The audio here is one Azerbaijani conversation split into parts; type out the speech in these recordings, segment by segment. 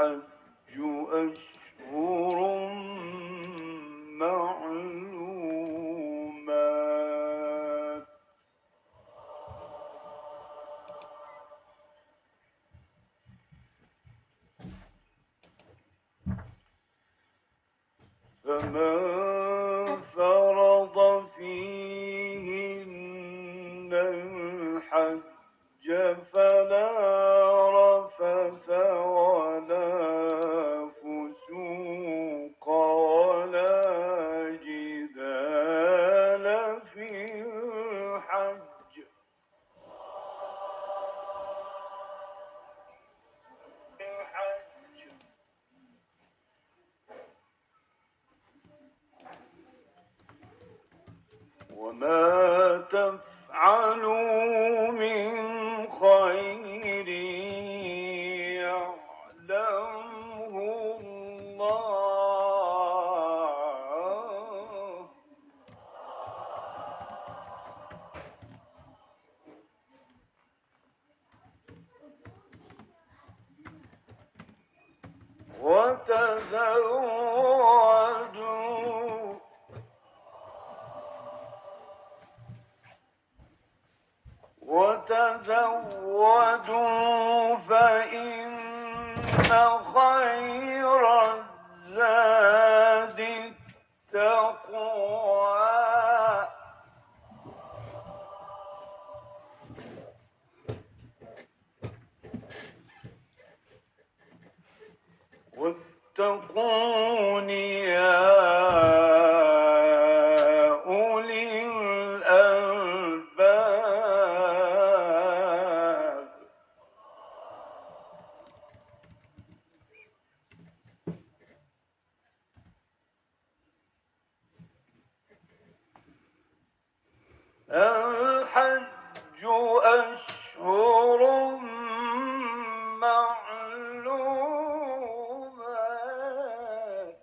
الحج أشهر معلومات فمن فرض فيهن الحج فلا رفث ولا فسوق ولا جدال في الحج وما تفعلوا من خير يعلمه الله وتزودوا فإن خير الزاد التقوى واتقون يا أولي الألباب الحج أشهر معلومات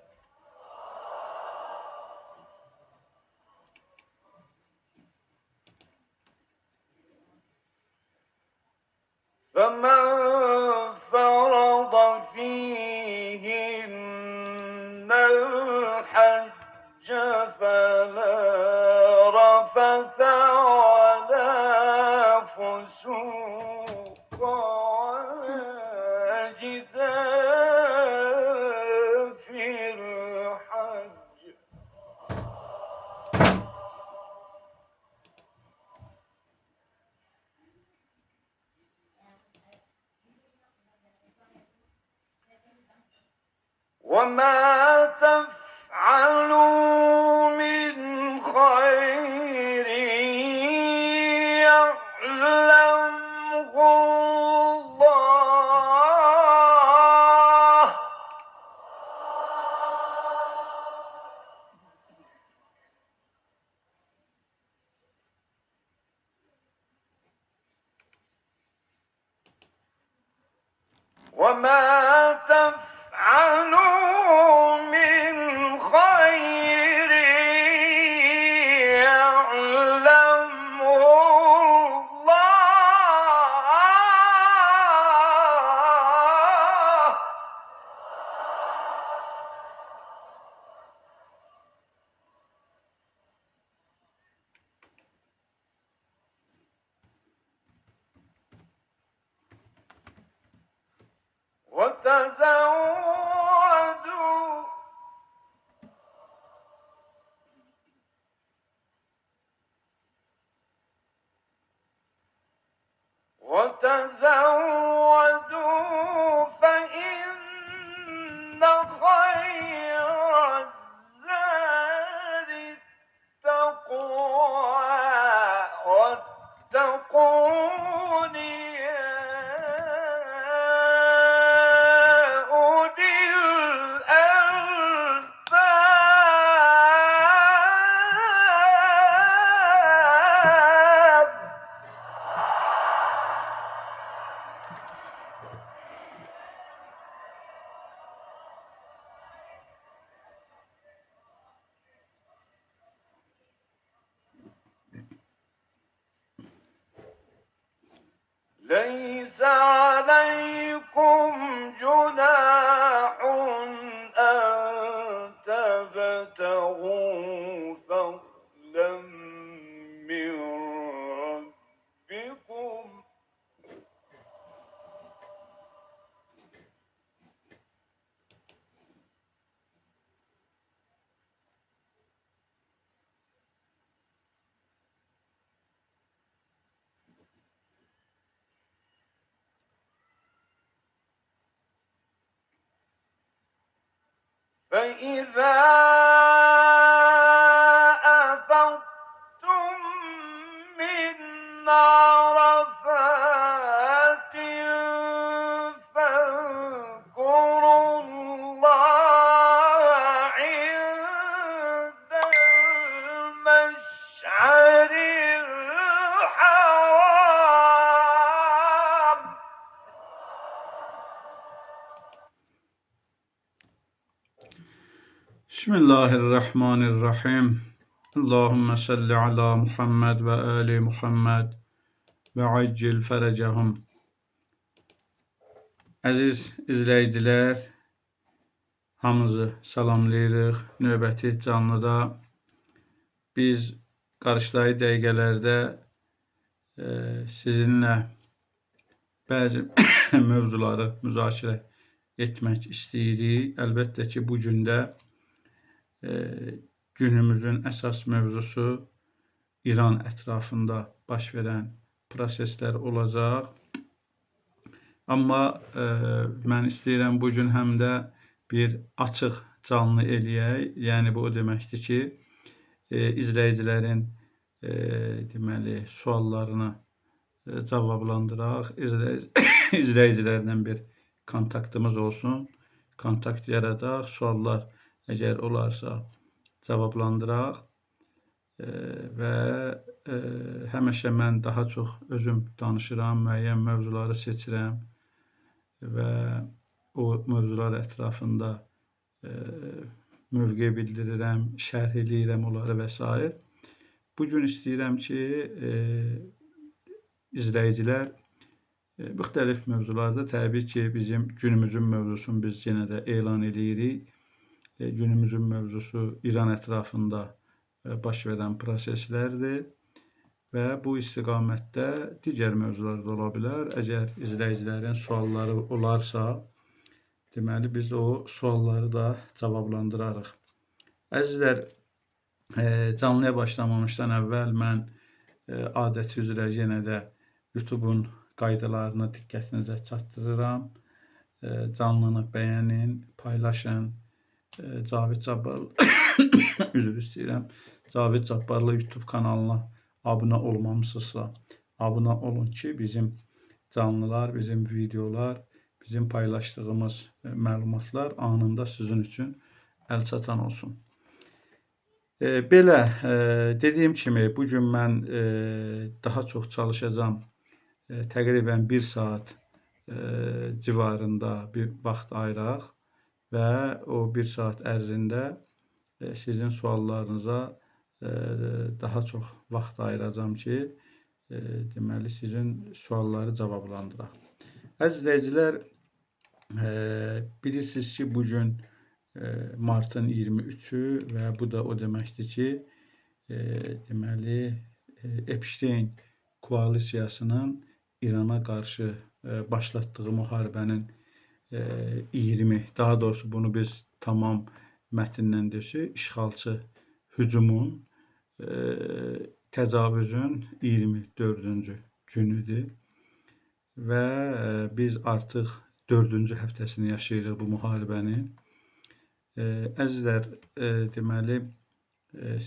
فمن فرض فيهن الحج فلا رفث ولا فسوق ولا جدال في الحج وما تفعلوا من خير يعلمه الله وما تفعلوا من خير يعلمه الله وتزودوا فإن خير الزاد التقوى واتقون يا أولي الألباب ليس عليكم جناح فإذا أفضتم من عرفات فاذكروا الله عند المشعر الحرام. Bismillahirrahmanirrahim. Allahümme salli ala Muhammed ve ali Muhammed ve accil ferecehum. Əziz izləyicilər, hamınızı salamlayırıq. Növbəti canlıda biz qarşıdakı dəqiqələrdə sizinlə bəzi mövzuları müzakirə etmək istəyirik. Əlbəttə ki, bu gündə günümüzün əsas mövzusu İran ətrafında baş verən proseslər olacaq. Amma mən istəyirəm bu gün həm də bir açıq canlı eləyək. Yəni bu o deməkdir ki, izləyicilərin deməli suallarını cavablandıraq. İzləyicilərlə bir kontaktımız olsun. Kontakt yaradaq. Suallar əgər olarsa cavablandıraq. Və həmişə mən daha çox özüm danışıram, müəyyən mövzuları seçirəm və o mövzular ətrafında mövqe bildirirəm, şərh eləyirəm onları və s. Bugün istəyirəm ki, izləyicilər müxtəlif mövzularda təbii ki, bizim günümüzün mövzusunu biz yenə də elan edirik. Günümüzün mövzusu İran ətrafında baş verən proseslərdir və bu istiqamətdə digər mövzular da ola bilər. Əgər izləyicilərin sualları olarsa, deməli biz o sualları da cavablandırarıq. Əzizlər, canlıya başlamamışdan əvvəl mən adəti üzrə yenə də YouTube-un qaydalarını diqqətinizə çatdırıram. Canlını bəyənin, paylaşın. Cavid Cabbarlı üzr istəyirəm. Cavid Cabbarlı YouTube kanalına abunə olmamısınızsa, abunə olun ki, bizim canlılar, bizim videolar, bizim paylaşdığımız məlumatlar anında sizin üçün əlçatan olsun. Belə dediyim kimi bugün mən daha çox çalışacağam. Təqribən 1 saat civarında bir vaxt ayıraq və o 1 saat ərzində sizin suallarınıza daha çox vaxt ayıracağam ki, deməli sizin sualları cavablandıraq. Əziz izləyicilər, bilirsiniz ki, bugün martın 23-ü və bu da o deməkdir ki, deməli Epstein koalisiyasının İrana qarşı başlatdığı müharibənin 20, daha doğrusu bunu biz tamam mətndən desək, işğalçı hücumun, təcavüzün 24-cü günüdür və biz artıq 4-cü həftəsini yaşayırıq bu müharibənin. Əzizlər, deməli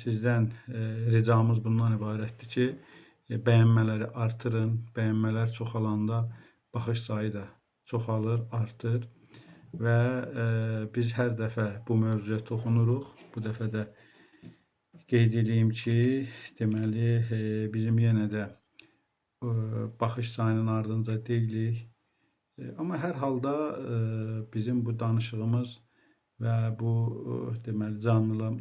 sizdən ricamız bundan ibarətdir ki, bəyənmələri artırın. Bəyənmələr çoxalanda baxış sayı da çoxalır, artır və biz hər dəfə bu mövzuya toxunuruq. Bu dəfə də qeyd edeyim ki, deməli bizim yenə də baxış sayının ardınca deyilik. Amma hər halda bizim bu danışığımız və bu deməli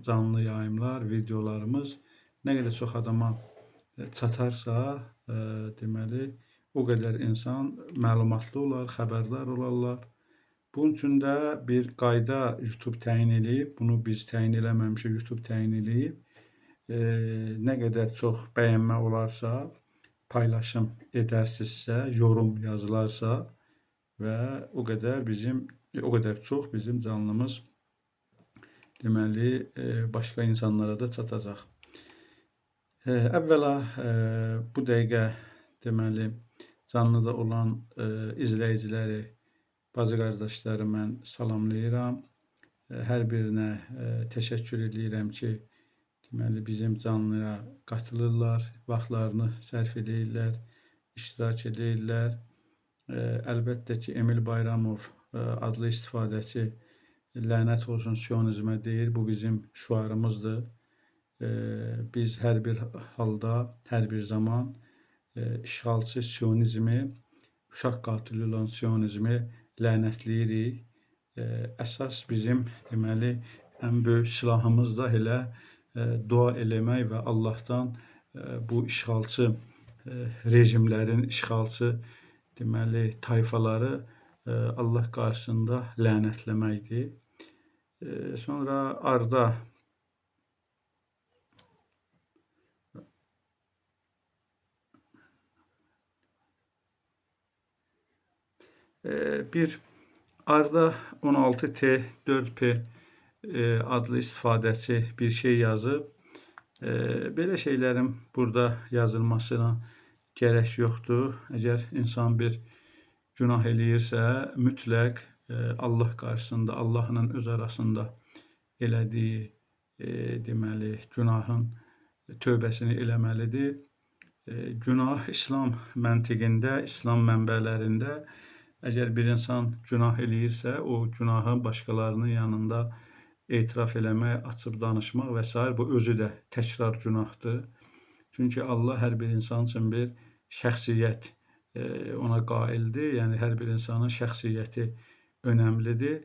canlı yayımlar, videolarımız nə qədər çox adama çatarsa, deməli o qədər insan məlumatlı olar, xəbərdar olarlar. Bunun üçün də bir qayda YouTube təyin edib, bunu biz təyin eləməmişik, YouTube təyin edib. Nə qədər çox bəyənmə olarsa, paylaşım edərsinizsə, yorum yazılarsa və o qədər çox bizim canlımız deməli başqa insanlara da çatacaq. Əvvəla bu dəqiqə deməli canlıda olan izləyiciləri, bacı qardaşları mən salamlayıram. hər birinə təşəkkür edirəm ki, deməli bizim canlıya qatılırlar, vaxtlarını sərf edirlər, iştirak edirlər. Əlbəttə ki, Emil Bayramov adlı istifadəçi lənət olsun Siyonizmə deyir. Bu bizim şüarımızdır. Biz hər bir halda, hər bir zaman işğalçı Siyonizmi, uşaq qatili olan Siyonizmi lənətləyirik. Əsas bizim deməli ən böyük silahımız da elə dua eləmək və Allahdan bu işğalçı rejimlərin, işğalçı deməli tayfaları Allah qarşısında lənətləməkdir. Sonra Arda bir Arda 16T 4P adlı istifadəçi bir şey yazıb. Belə şeylərin burada yazılmasına gərək yoxdur. Əgər insan bir günah eləyirsə, mütləq Allah qarşısında, Allahla öz arasında elədiyi deməli günahın tövbəsini eləməlidir. Günah İslam məntiqində, İslam mənbələrində əgər bir insan günah eləyirsə, o günahı başqalarının yanında etiraf eləmək, açıb danışmaq və s. bu özü də təkrar günahdır. Çünki Allah hər bir insan üçün bir şəxsiyyət ona qaildir. Yəni hər bir insanın şəxsiyyəti önəmlidir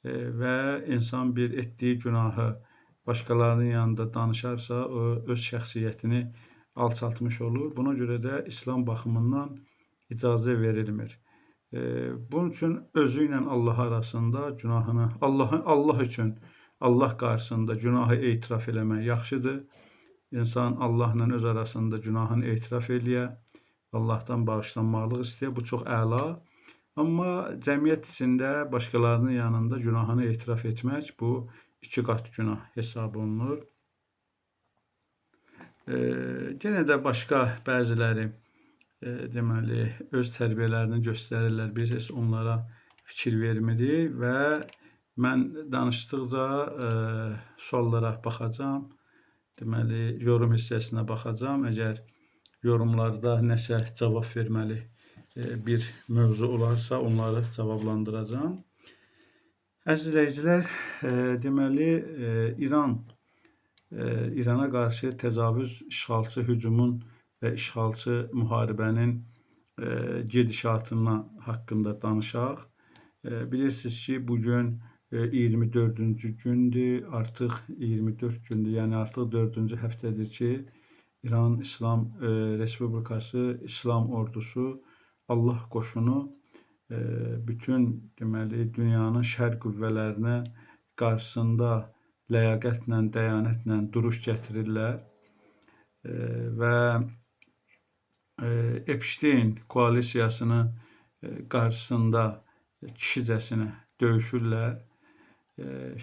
və insan bir etdiyi günahı başqalarının yanında danışarsa, o öz şəxsiyyətini alçaltmış olur. Buna görə də İslam baxımından icazə verilmir. Bunun üçün özü ilə Allah arasında günahını, Allah üçün, Allah qarşısında günahı etiraf eləmək yaxşıdır. İnsan Allahla öz arasında günahını etiraf eləyə, Allahdan bağışlanmaqlıq istəyə, bu çox əla. Amma cəmiyyət içində başqalarının yanında günahını etiraf etmək, bu 2 qat günah hesab olunur. Yenə də başqa bəziləri deməli öz tərbiyələrini göstərirlər. Biz heç onlara fikir vermirik və mən danışdıqca suallara baxacağam. Deməli yorum hissəsinə baxacağam. Əgər yorumlarda nəsə cavab verməli bir mövzu olarsa onları cavablandıracağam. Əziz izləyicilər, deməli İrana qarşı təcavüz, işğalçı hücumun və işğalçı müharibənin gedişatına haqqında danışaq. Bilirsiniz ki, bugün 24-cü gündür, artıq 24 gündür, yəni artıq 4-cü həftədir ki, İran İslam Respublikası İslam ordusu, Allah qoşunu bütün deməli dünyanın şər qüvvələrinə qarşısında ləyaqətlə, dəyanətlə duruş gətirirlər və Epstein koalisiyasını qarşısında kişicəsinə döyüşürlər.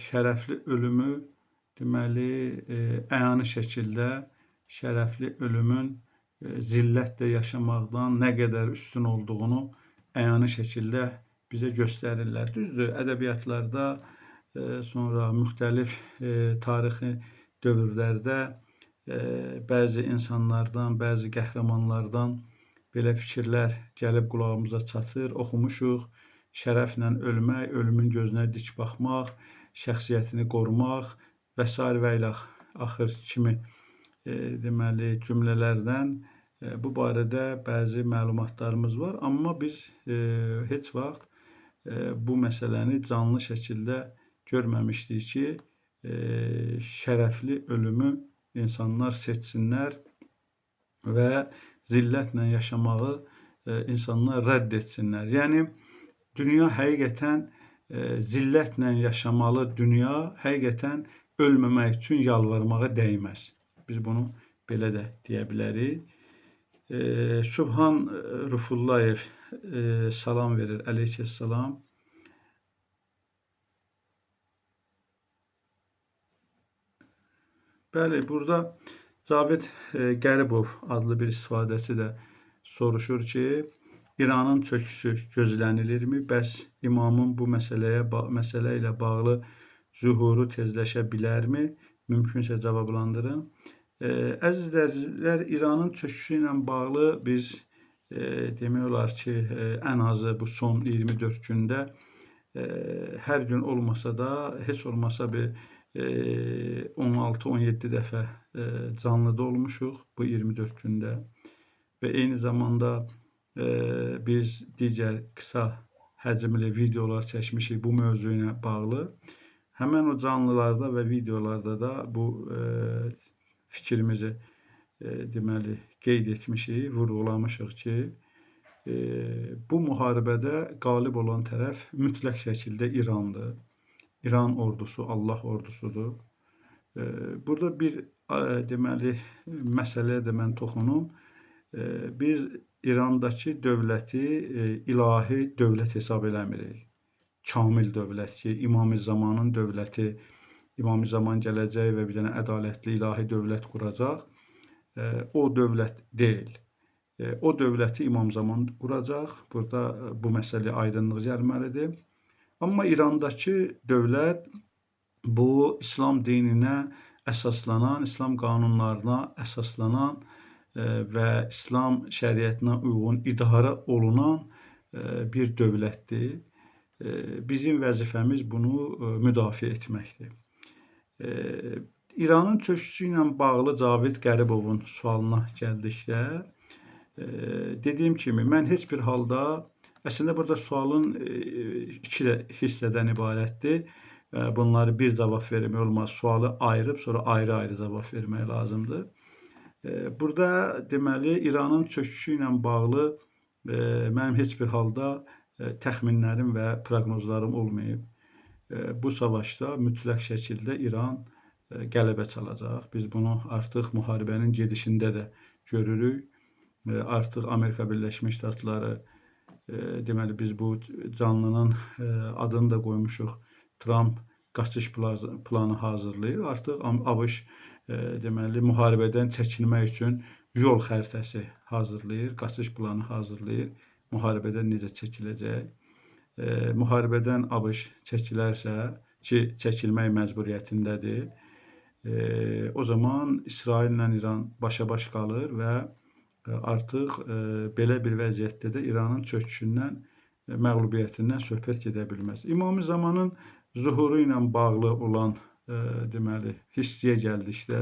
Şərəfli ölümü deməli əyani şəkildə şərəfli ölümün zillətlə yaşamaqdan nə qədər üstün olduğunu əyani şəkildə bizə göstərirlər. Düzdür, ədəbiyyatlarda sonra müxtəlif tarixi dövrlərdə bəzi insanlardan, bəzi qəhrəmanlardan belə fikirlər gəlib qulağımıza çatır, oxumuşuq. Şərəflə ölmək, ölümün gözünə dik baxmaq, şəxsiyyətini qorumaq və s. və ilə axır kimi deməli cümlələrdən bu barədə bəzi məlumatlarımız var. Amma biz heç vaxt bu məsələni canlı şəkildə görməmişdik ki, şərəfli ölümü insanlar seçsinlər və zillətlə yaşamağı insanlar rədd etsinlər. Yəni, dünya həqiqətən zillətlə yaşamalı dünya həqiqətən ölməmək üçün yalvarmağa dəyməz. Biz bunu belə də deyə bilərik. Subhan Rufullayev salam verir. Aleykümselam. Bəli, burada Cavid Qəribov adlı bir istifadəçi də soruşur ki, İranın çöküşü gözlənilirmi? Bəs imamın bu məsələ ilə bağlı zuhuru tezləşə bilərmi? Mümkünsə cavablandırın. Əzizlər, İranın çöküşü ilə bağlı biz demək olar ki, ən azı bu son 24 gündə hər gün olmasa da, heç olmasa bir 16-17 dəfə canlıda olmuşuq bu 24 gündə və eyni zamanda biz digər qısa həcmli videolar çəkmişik bu mövzu ilə bağlı. Həmən o canlılarda və videolarda da bu fikrimizi deməli qeyd etmişik, vurğulamışıq ki, bu müharibədə qalib olan tərəf mütləq şəkildə İrandır. İran ordusu Allah ordusudur. Burada bir deməli məsələyə də mən toxunum. Biz İrandakı dövləti ilahi dövlət hesab eləmirik. Kamil dövlət ki, İmam-ı Zamanın dövləti, İmam-ı Zaman gələcək və bir dənə ədalətli ilahi dövlət quracaq. O dövlət deyil. O dövləti İmam Zaman quracaq. Burada bu məsələyə aydınlıq gəlməlidir. Amma İrandakı dövlət bu İslam dininə əsaslanan, İslam qanunlarına əsaslanan və İslam şəriətinə uyğun idarə olunan bir dövlətdir. Bizim vəzifəmiz bunu müdafiə etməkdir. İranın çöküşü ilə bağlı Cavid Qəribovun sualına gəldikdə, dediyim kimi, mən heç bir halda, əslində burada sualın iki hissədən ibarətdir. Bunları bir cavab vermək olmaz. Sualı ayırıb, sonra ayrı-ayrı cavab vermək lazımdır. Burada deməli, İranın çöküşü ilə bağlı mənim heç bir halda təxminlərim və proqnozlarım olmayıb. Bu savaşda mütləq şəkildə İran qələbə çalacaq. Biz bunu artıq müharibənin gedişində də görürük. Artıq Amerika Birləşmiş Ştatları, deməli biz bu canlının adını da qoymuşuq. Trump qaçış planı hazırlayır. Artıq ABŞ deməli müharibədən çəkinmək üçün yol xəritəsi hazırlayır, qaçış planı hazırlayır. Müharibədən necə çəkiləcək? Müharibədən ABŞ çəkilərsə ki, çəkilmək məcburiyyətindədir. O zaman İsraillə İran başa-baş qalır və artıq belə bir vəziyyətdə də İranın çöküşündən, məğlubiyyətindən söhbət gedə bilməz. İmam-ı Zamanın zuhuru ilə bağlı olan deməli hissəyə gəldikdə,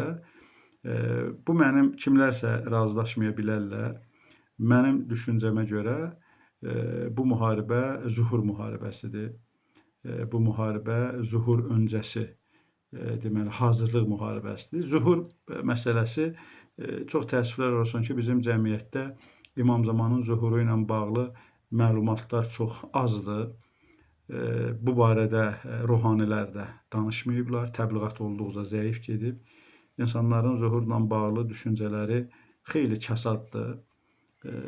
bu mənim kimlərsə razılaşmaya bilərlər. Mənim düşüncəmə görə bu müharibə zuhur müharibəsidir. Bu müharibə zuhur öncəsi, deməli hazırlıq müharibəsidir. Zuhur məsələsi çox təəssüflər olsun ki, bizim cəmiyyətdə İmam Zamanın zuhuru ilə bağlı məlumatlar çox azdır. Bu barədə ruhanilər də danışmayıblar. Təbliğat olduqca zəif gedib. İnsanların zuhurla bağlı düşüncələri xeyli kasaddır.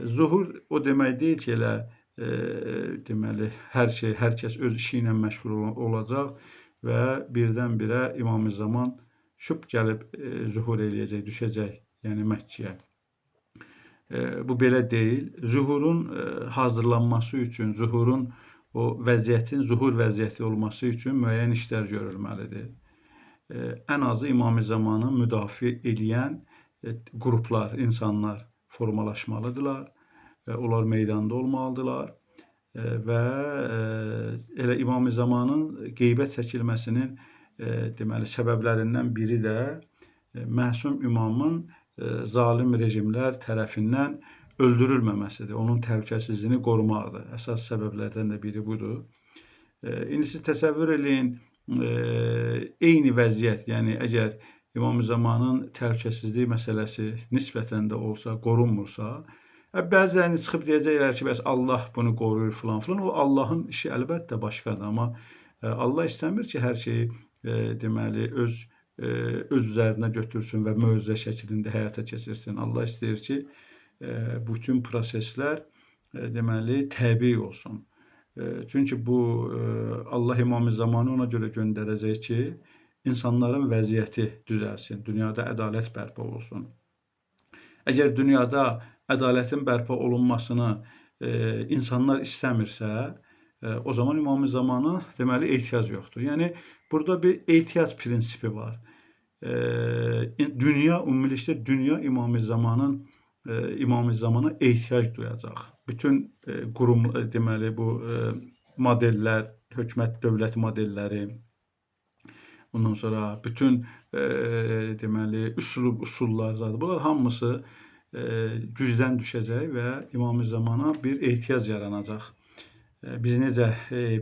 Zuhur o demək deyil ki, elə deməli hər kəs öz işi ilə məşğul olacaq və birdən-birə İmam-ı Zaman şüb gəlib zuhur eləyəcək, düşəcək, yəni Məkkəyə. Bu belə deyil. Zuhurun hazırlanması üçün, zuhurun o vəziyyətin zuhur vəziyyəti olması üçün müəyyən işlər görülməlidir. Ən azı İmam-ı Zamanı müdafiə edən qruplar, insanlar formalaşmalıdırlar. Onlar meydanda olmalıdırlar və elə İmam-ı Zamanın qeybət çəkilməsinin deməli səbəblərindən biri də məsum imamın zalim rejimlər tərəfindən öldürülməməsidir. Onun təhlükəsizliyini qorumaqdır. Əsas səbəblərdən də biri budur. İndi siz təsəvvür eləyin, eyni vəziyyət, yəni əgər İmam-ı Zamanın təhlükəsizlik məsələsi nisbətən də olsa, qorunmursa, bəzilərini çıxıb deyəcəklər ki, bəs Allah bunu qoruyur filan filan. O Allahın işi əlbəttə başqadır, amma Allah istəmir ki, hər şeyi deməli öz üzərinə götürsün və möcüzə şəklində həyata keçirsin. Allah istəyir ki, bütün proseslər deməli təbii olsun. Çünki bu Allah İmam-ı Zamanı ona görə göndərəcək ki, insanların vəziyyəti düzəlsin, dünyada ədalət bərpa olsun. Əgər dünyada ədalətin bərpa olunmasını insanlar istəmirsə, o zaman İmam Zamana deməli ehtiyac yoxdur. Yəni burada bir ehtiyac prinsipi var. Dünya ümumilikdə dünya İmam Zamana ehtiyac duyacaq. Bütün qurum deməli bu modellər, hökumət dövlət modelləri, ondan sonra bütün deməli üsullar zadı. Bunlar hamısı gücdən düşəcək və İmam Zamana bir ehtiyac yaranacaq. Biz necə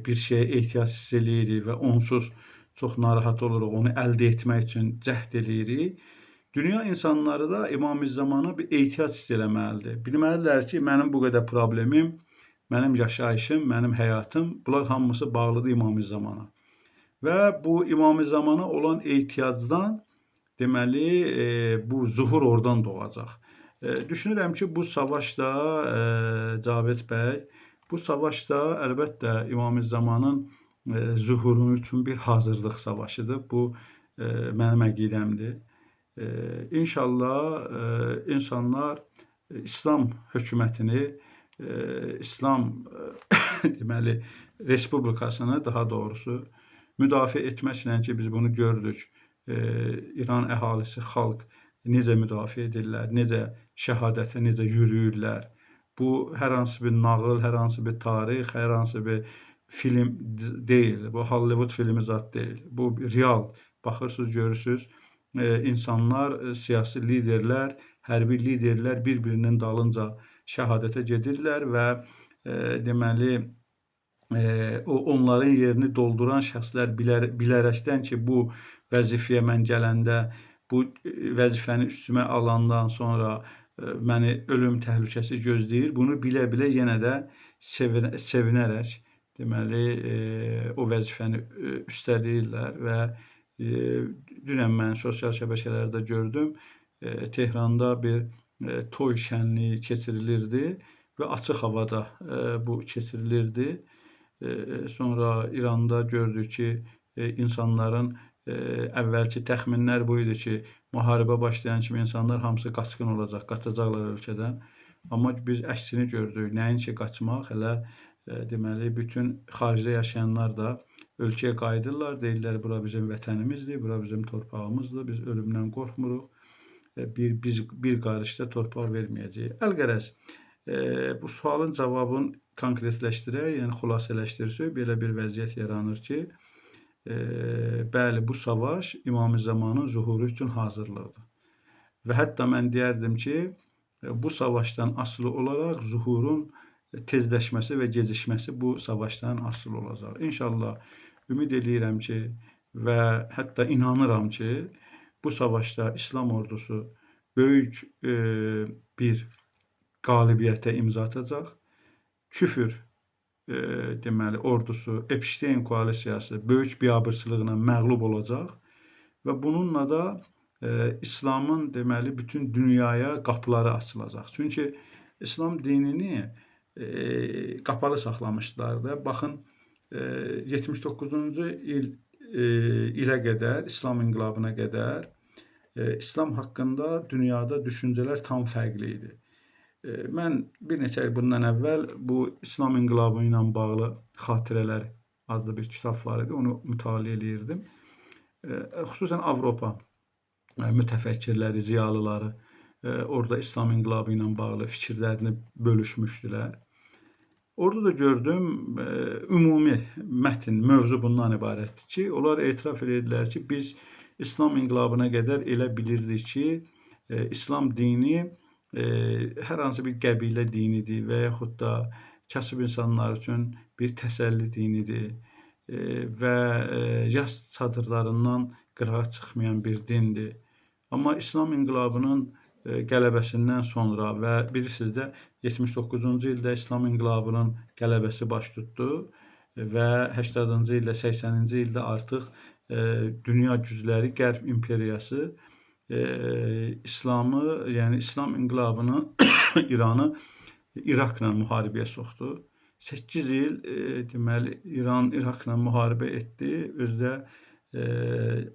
bir şeyə ehtiyac hiss eləyirik və onsuz çox narahat oluruq, onu əldə etmək üçün cəhd eləyirik. Dünya insanları da İmam Zamana bir ehtiyac hiss eləməlidir. Bilməlidirlər ki, mənim bu qədər problemim, mənim yaşayışım, mənim həyatım, bunlar hamısı bağlıdır İmam Zamana. Və bu İmam Zamana olan ehtiyacdan deməli bu zuhur oradan doğacaq. Düşünürəm ki, bu savaşda Cavit bəy, bu savaşda əlbəttə İmam Zamanın zuhuru üçün bir hazırlıq savaşıdır. Bu mənim əqidəmdir. İnşallah insanlar İslam hökumətini, İslam deməli respublikasını daha doğrusu müdafiə etməklə ki, biz bunu gördük. İran əhalisi, xalq necə müdafiə edirlər, necə şəhadətə necə yürüyürlər. Bu hər hansı bir nağıl, hər hansı bir tarix, hər hansı bir film deyil. Bu Hollywood filmi zat deyil. Bu real. Baxırsınız, görürsünüz. İnsanlar, siyasi liderlər, hərbi liderlər bir-birinin dalınca şəhadətə gedirlər və deməli onların yerini dolduran şəxslər bilərəkdən ki, bu vəzifəyə mən gələndə, bu vəzifəni üstümə alandan sonra məni ölüm təhlükəsi gözləyir. Bunu bilə-bilə yenə də sevinərək deməli o vəzifəni üstələyirlər və dünən mən sosial şəbəkələrdə gördüm. Tehranda bir toy şənliyi keçirilirdi və açıq havada bu keçirilirdi. Sonra İranda gördük ki, insanların əvvəlki təxminlər bu idi ki, müharibə başlayan kimi insanlar hamısı qaçqın olacaq, qaçacaqlar ölkədən. Amma biz əksini gördük. Nəinki qaçmaq, elə deməli bütün xaricdə yaşayanlar da ölkəyə qayıdırlar, deyirlər bura bizim vətənimizdir, bura bizim torpağımızdır, biz ölümdən qorxmuruq, bir qarışda torpaq verməyəcəyik. Əlqərəz, bu sualın cavabını konkretləşdirək, yəni xülasələşdirsək, belə bir vəziyyət yaranır ki, bəli, bu savaş İmam Zamanın zuhuru üçün hazırlıqdır. Və hətta mən deyərdim ki, bu savaşdan asılı olaraq zuhurun tezləşməsi və gecikməsi bu savaşdan asılı olacaq. İnşallah ümid edirəm ki və hətta inanıram ki, bu savaşda İslam ordusu böyük bir qalibiyyətə imza atacaq. Küfür deməli ordusu, Epstein koalisiyası böyük biabırçılıqla məğlub olacaq və bununla da İslamın deməli bütün dünyaya qapıları açılacaq. Çünki İslam dinini qapalı saxlamışdılar da. Baxın, 79-cu ilə qədər, İslam inqilabına qədər İslam haqqında dünyada düşüncələr tam fərqli idi. Mən bir neçə il bundan əvvəl bu İslam inqilabı ilə bağlı xatirələr adlı bir kitab var idi. Onu mütaliə edirdim. Xüsusən Avropa mütəfəkkirləri, ziyalıları orada İslam inqilabı ilə bağlı fikirlərini bölüşmüşdülər. Orada da gördüm, ümumi mətn, mövzu bundan ibarətdir ki, onlar etiraf edirlər ki, biz İslam inqilabına qədər elə bilirdik ki, İslam dini hər hansı bir qəbilə dinidir və yaxud da kasıb insanlar üçün bir təsəlli dinidir və yas çadırlarından qırağa çıxmayan bir dindir. Amma İslam inqilabının qələbəsindən sonra və bilirsiniz də 79-cu ildə İslam inqilabının qələbəsi baş tutdu və 80-cı ildə, 80-ci ildə artıq dünya gücləri, Qərb imperiyası İslamı, yəni İslam inqilabını, İranı İraqla müharibəyə soxdu. 8 il deməli İran İraqla müharibə etdi. Özdə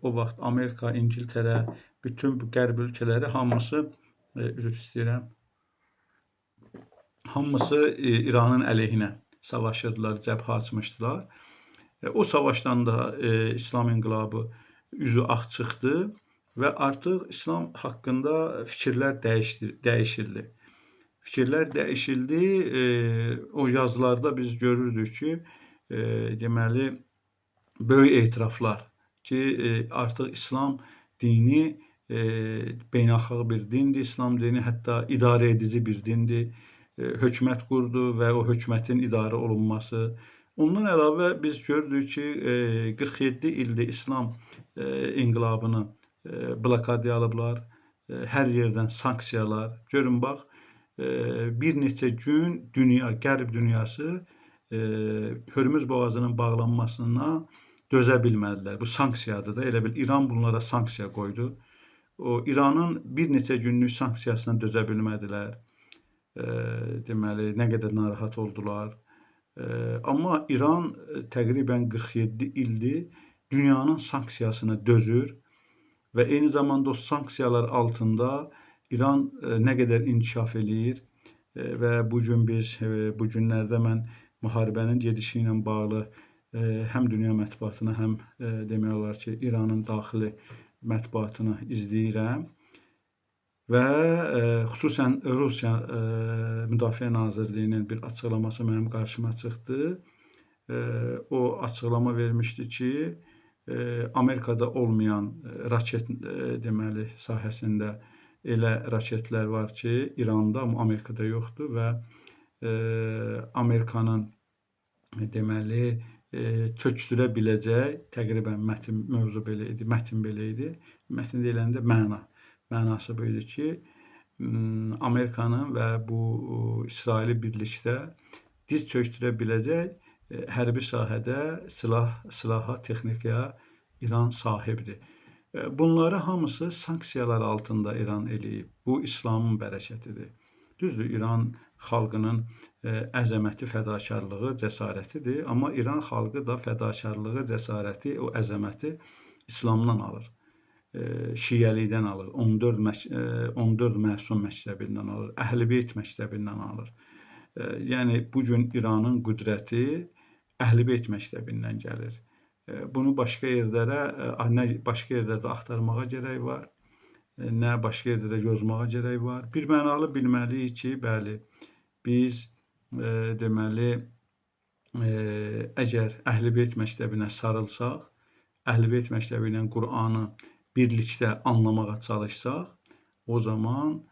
o vaxt Amerika, İngiltərə, bütün bu qərb ölkələri hamısı, üzr istəyirəm, hamısı İranın əleyhinə savaşırdılar, cəbhə açmışdılar. O savaşdan da İslam inqilabı üzü ağ çıxdı və artıq İslam haqqında fikirlər dəyişildi. Fikirlər dəyişildi. O yazılarda biz görürdük ki, deməli, böyük etiraflar ki, artıq İslam dini beynəlxalq bir dindir. İslam dini hətta idarə edici bir dindir. Hökumət qurdu və o hökumətin idarə olunması. Ondan əlavə biz gördük ki, 47 ildir İslam inqilabını blokadaya alıblar. Hər yerdən sanksiyalar. Görün bax, bir neçə gün dünya, qərb dünyası Hörmüz boğazının bağlanmasına dözə bilmədilər. Bu sanksiyadır da. Elə bil İran bunlara sanksiya qoydu. O İranın bir neçə günlük sanksiyasına dözə bilmədilər. Deməli, nə qədər narahat oldular. Amma İran təqribən 47 ildir dünyanın sanksiyasına dözür və eyni zamanda o sanksiyalar altında İran nə qədər inkişaf eləyir və bu gün biz, bu günlərdə mən müharibənin gedişi ilə bağlı həm dünya mətbuatını, həm demək olar ki, İranın daxili mətbuatını izləyirəm və xüsusən Rusiya Müdafiə Nazirliyinin bir açıqlaması mənim qarşıma çıxdı. O açıqlama vermişdi ki, Amerikada olmayan raket deməli sahəsində elə raketlər var ki, İranda, amma Amerikada yoxdur və Amerikanın deməli çökdürə biləcək, təqribən mövzu belə idi, mətn belə idi. Mətn deyiləndə mənası bu idi ki, Amerikanın və bu İsraili birlikdə diz çökdürə biləcək hərbi sahədə silaha, texnikaya İran sahibdir. Bunları hamısı sanksiyalar altında İran eləyib. Bu İslamın bərəkətidir. Düzdür, İran xalqının əzəməti, fədakarlığı, cəsarətidir. Amma İran xalqı da fədakarlığı, cəsarəti, o əzəməti İslamdan alır. Şiəlikdən alır. 14 məsum məktəbindən alır. Əhl-i-Beyt məktəbindən alır. Yəni, bugün İranın qüdrəti Əhl-i-Beyt məktəbindən gəlir. Bunu başqa yerlərdə axtarmağa gərək var, nə başqa yerlərdə yozmağa gərək var. Bir mənalı bilməliyik ki, bəli, biz deməli, əgər Əhl-i-Beyt məktəbinə sarılsaq, Əhl-i-Beyt məktəbi ilə Qur'anı birlikdə anlamağa çalışsaq, o zaman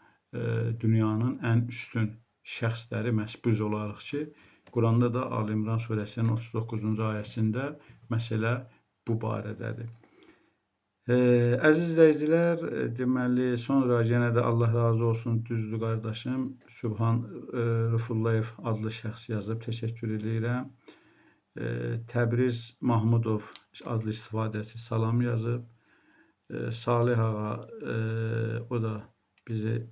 dünyanın ən üstün şəxsləri məhz biz olarıq ki, Quranda da Ali-İmran surəsinin 39-cu ayəsində məsələ bu barədədir. Əziz izləyicilər, deməli, sonra yenə də Allah razı olsun, düzdür qardaşım, Sübhan Rıfullayev adlı şəxs yazıb, təşəkkür edirəm. Təbriz Mahmudov adlı istifadəçi salam yazıb. Salih ağa, o da bizi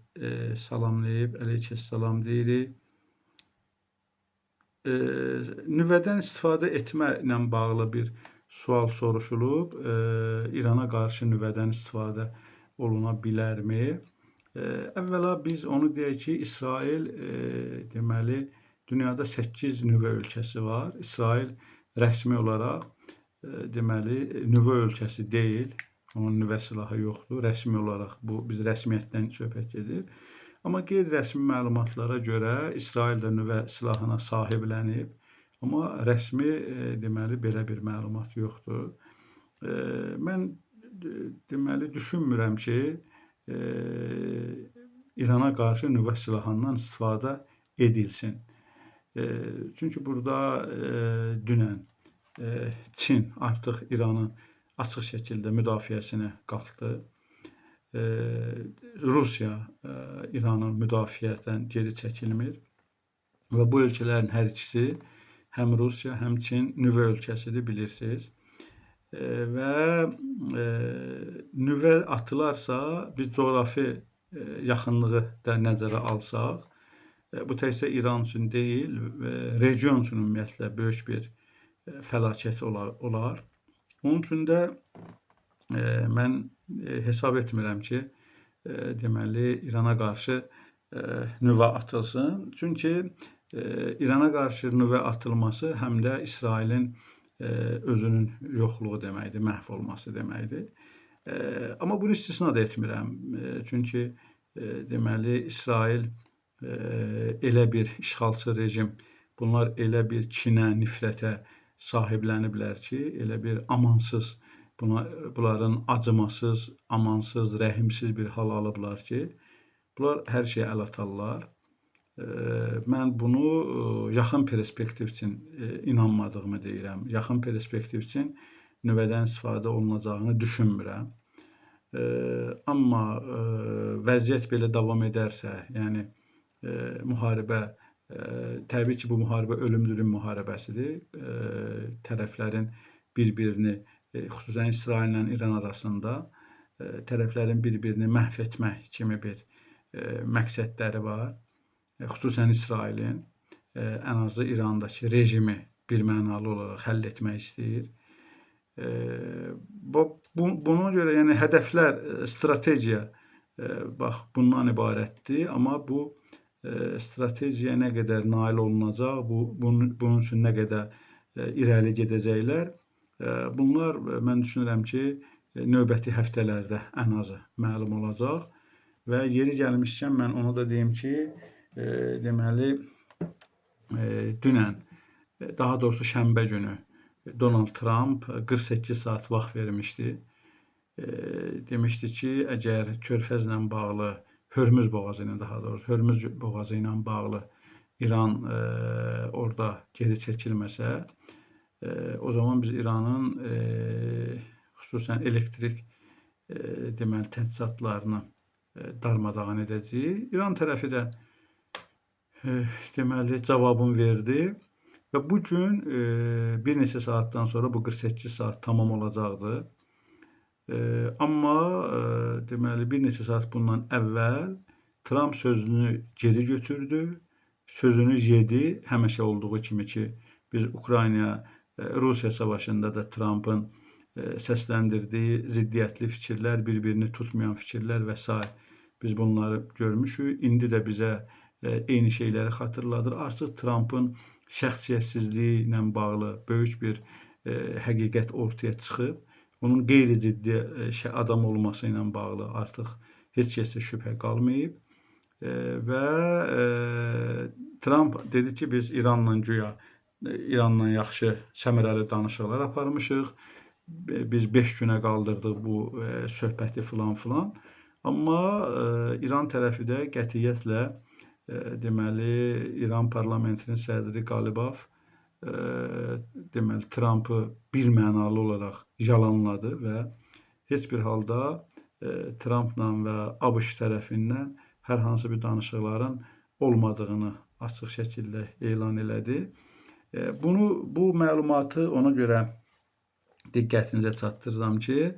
salamlayıb, əleyhissalam deyirik. Nüvədən istifadə etmə ilə bağlı bir sual soruşulub. İrana qarşı nüvədən istifadə oluna bilərmi? Əvvəla biz onu deyək ki, İsrail deməli dünyada 8 nüvə ölkəsi var. İsrail rəsmi olaraq deməli nüvə ölkəsi deyil. Onun nüvə silahı yoxdur. Rəsmi olaraq bu biz rəsmiyyətdən söhbət gedir. Amma qeyri-rəsmi məlumatlara görə İsrail də nüvə silahına sahiblənib. Amma rəsmi deməli belə bir məlumat yoxdur. Mən deməli düşünmürəm ki, İrana qarşı nüvə silahından istifadə edilsin. Çünki burada dünən Çin artıq İranın açıq şəkildə müdafiəsinə qalxdı. Rusiya İranın müdafiədən geri çəkilmir və bu ölkələrin hər ikisi həm Rusiya, həm Çin nüvə ölkəsidir, bilirsiniz. Və nüvə atılarsa, biz coğrafi yaxınlığı da nəzərə alsaq, bu təkcə İran üçün deyil, region üçün ümumiyyətlə böyük bir fəlakət olar. Onun üçün də mən hesab etmirəm ki, deməli İrana qarşı nüvə atılsın. Çünki İrana qarşı nüvə atılması həm də İsrailin özünün yoxluğu deməkdir, məhv olması deməkdir. Amma bunu istisna da etmirəm. Çünki deməli İsrail elə bir işğalçı rejim, bunlar elə bir kinə, nifrətə sahibləniblər ki, elə bir amansız, bunların acımasız, amansız, rəhimsiz bir hal alıblar ki, bunlar hər şeyə əl atarlar. Mən bunu yaxın perspektiv üçün inanmadığımı deyirəm. Yaxın perspektiv üçün nüvədən istifadə olunacağını düşünmürəm. Amma vəziyyət belə davam edərsə, yəni müharibə, təbii ki, bu müharibə ölüm-dürüm müharibəsidir. Tərəflərin bir-birini, xüsusən İsraillə İran arasında tərəflərin bir-birini məhv etmək kimi bir məqsədləri var. Xüsusən İsrailin ən azı İrandakı rejimi birmənalı olaraq həll etmək istəyir. Buna görə yəni hədəflər, strategiya bax bundan ibarətdir, amma bu strategiyaya nə qədər nail olunacaq, bunun üçün nə qədər irəli gedəcəklər, bunlar mən düşünürəm ki, növbəti həftələrdə ən azı məlum olacaq və yeri gəlmişkən mən onu da deyim ki, deməli dünən, daha doğrusu şənbə günü Donald Trump 48 saat vaxt vermişdi. Demişdi ki, əgər Körfəzlə bağlı, Hörmüz boğazı ilə daha doğrusu, Hörmüz boğazı ilə bağlı İran orada geri çəkilməsə, o zaman biz İranın xüsusən elektrik deməli təchizatlarını darmadağın edəcəyik. İran tərəfi də deməli cavabını verdi və bu gün bir neçə saatdan sonra bu 48 saat tamam olacaqdı. Amma deməli bir neçə saat bundan əvvəl Trump sözünü geri götürdü, sözünü yedi, həmişə olduğu kimi ki, biz Ukrayna-Rusiya savaşında da Trump'ın səsləndirdiyi ziddiyyətli fikirlər, bir-birini tutmayan fikirlər və s. biz bunları görmüşük. İndi də bizə eyni şeyləri xatırladır. Artıq Trump'ın şəxsiyyətsizliyi ilə bağlı böyük bir həqiqət ortaya çıxıb. Onun qeyri-ciddi adam olması ilə bağlı artıq heç kəsdə şübhə qalmayıb. Və Trump dedi ki, biz İranla yaxşı, səmərəli danışıqlar aparmışıq. Biz 5 günə qaldırdıq bu söhbəti filan. Amma İran tərəfi də qətiyyətlə deməli İran parlamentinin sədri Qalibov deməli Trump'ı birmənalı olaraq yalanladı və heç bir halda Trump'la və ABŞ tərəfindən hər hansı bir danışıqların olmadığını açıq şəkildə elan elədi. Bu məlumatı ona görə diqqətinizə çatdırıram ki,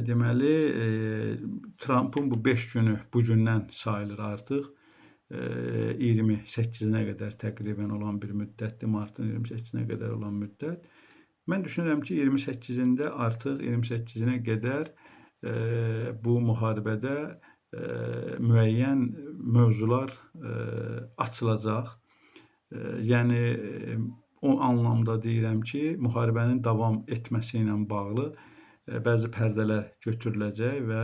deməli Trump'ın bu 5 günü bugündən sayılır artıq. 28-nə qədər təqribən olan bir müddətdir, martın 28-nə qədər olan müddət. Mən düşünürəm ki, 28-də artıq 28-nə qədər bu müharibədə müəyyən mövzular açılacaq. Yəni o anlamda deyirəm ki, müharibənin davam etməsi ilə bağlı bəzi pərdələr götürüləcək və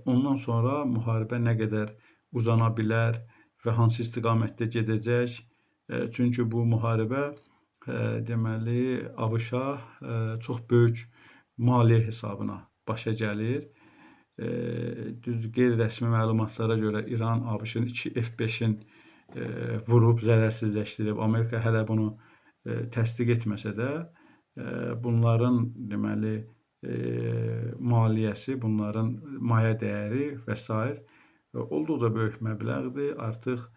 ondan sonra müharibə nə qədər uzana bilər və hansı istiqamətdə gedəcək. Çünki bu müharibə deməli ABŞ-a çox böyük maliyyə hesabına başa gəlir. Qeyri-rəsmi məlumatlara görə İran ABŞ-ın 2 F-5-in vurub zərərsizləşdirib. Amerika hələ bunu təsdiq etməsə də bunların deməli maliyyəsi, bunların maya dəyəri və s. olduqca böyük məbləğdir. Artıq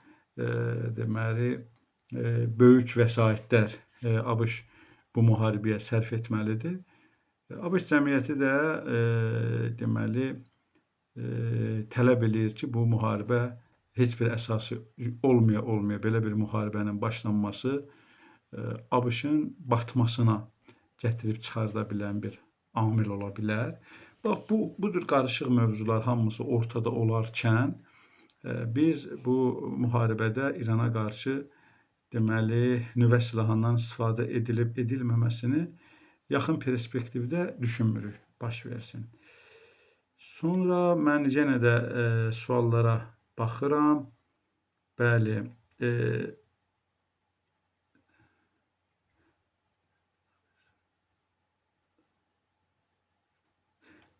deməli böyük vəsaitlər ABŞ bu müharibəyə sərf etməlidir. ABŞ cəmiyyəti də deməli tələb eləyir ki, bu müharibə heç bir əsası olmaya belə bir müharibənin başlanması ABŞ-ın batmasına gətirib çıxarda bilən bir amil ola bilər. Bax, bu cür qarışıq mövzular hamısı ortada olarkən Biz bu müharibədə İrana qarşı deməli nüvə silahından istifadə edilib edilməməsini yaxın perspektivdə düşünmürük baş versin. Sonra mən yenə də suallara baxıram. Bəli,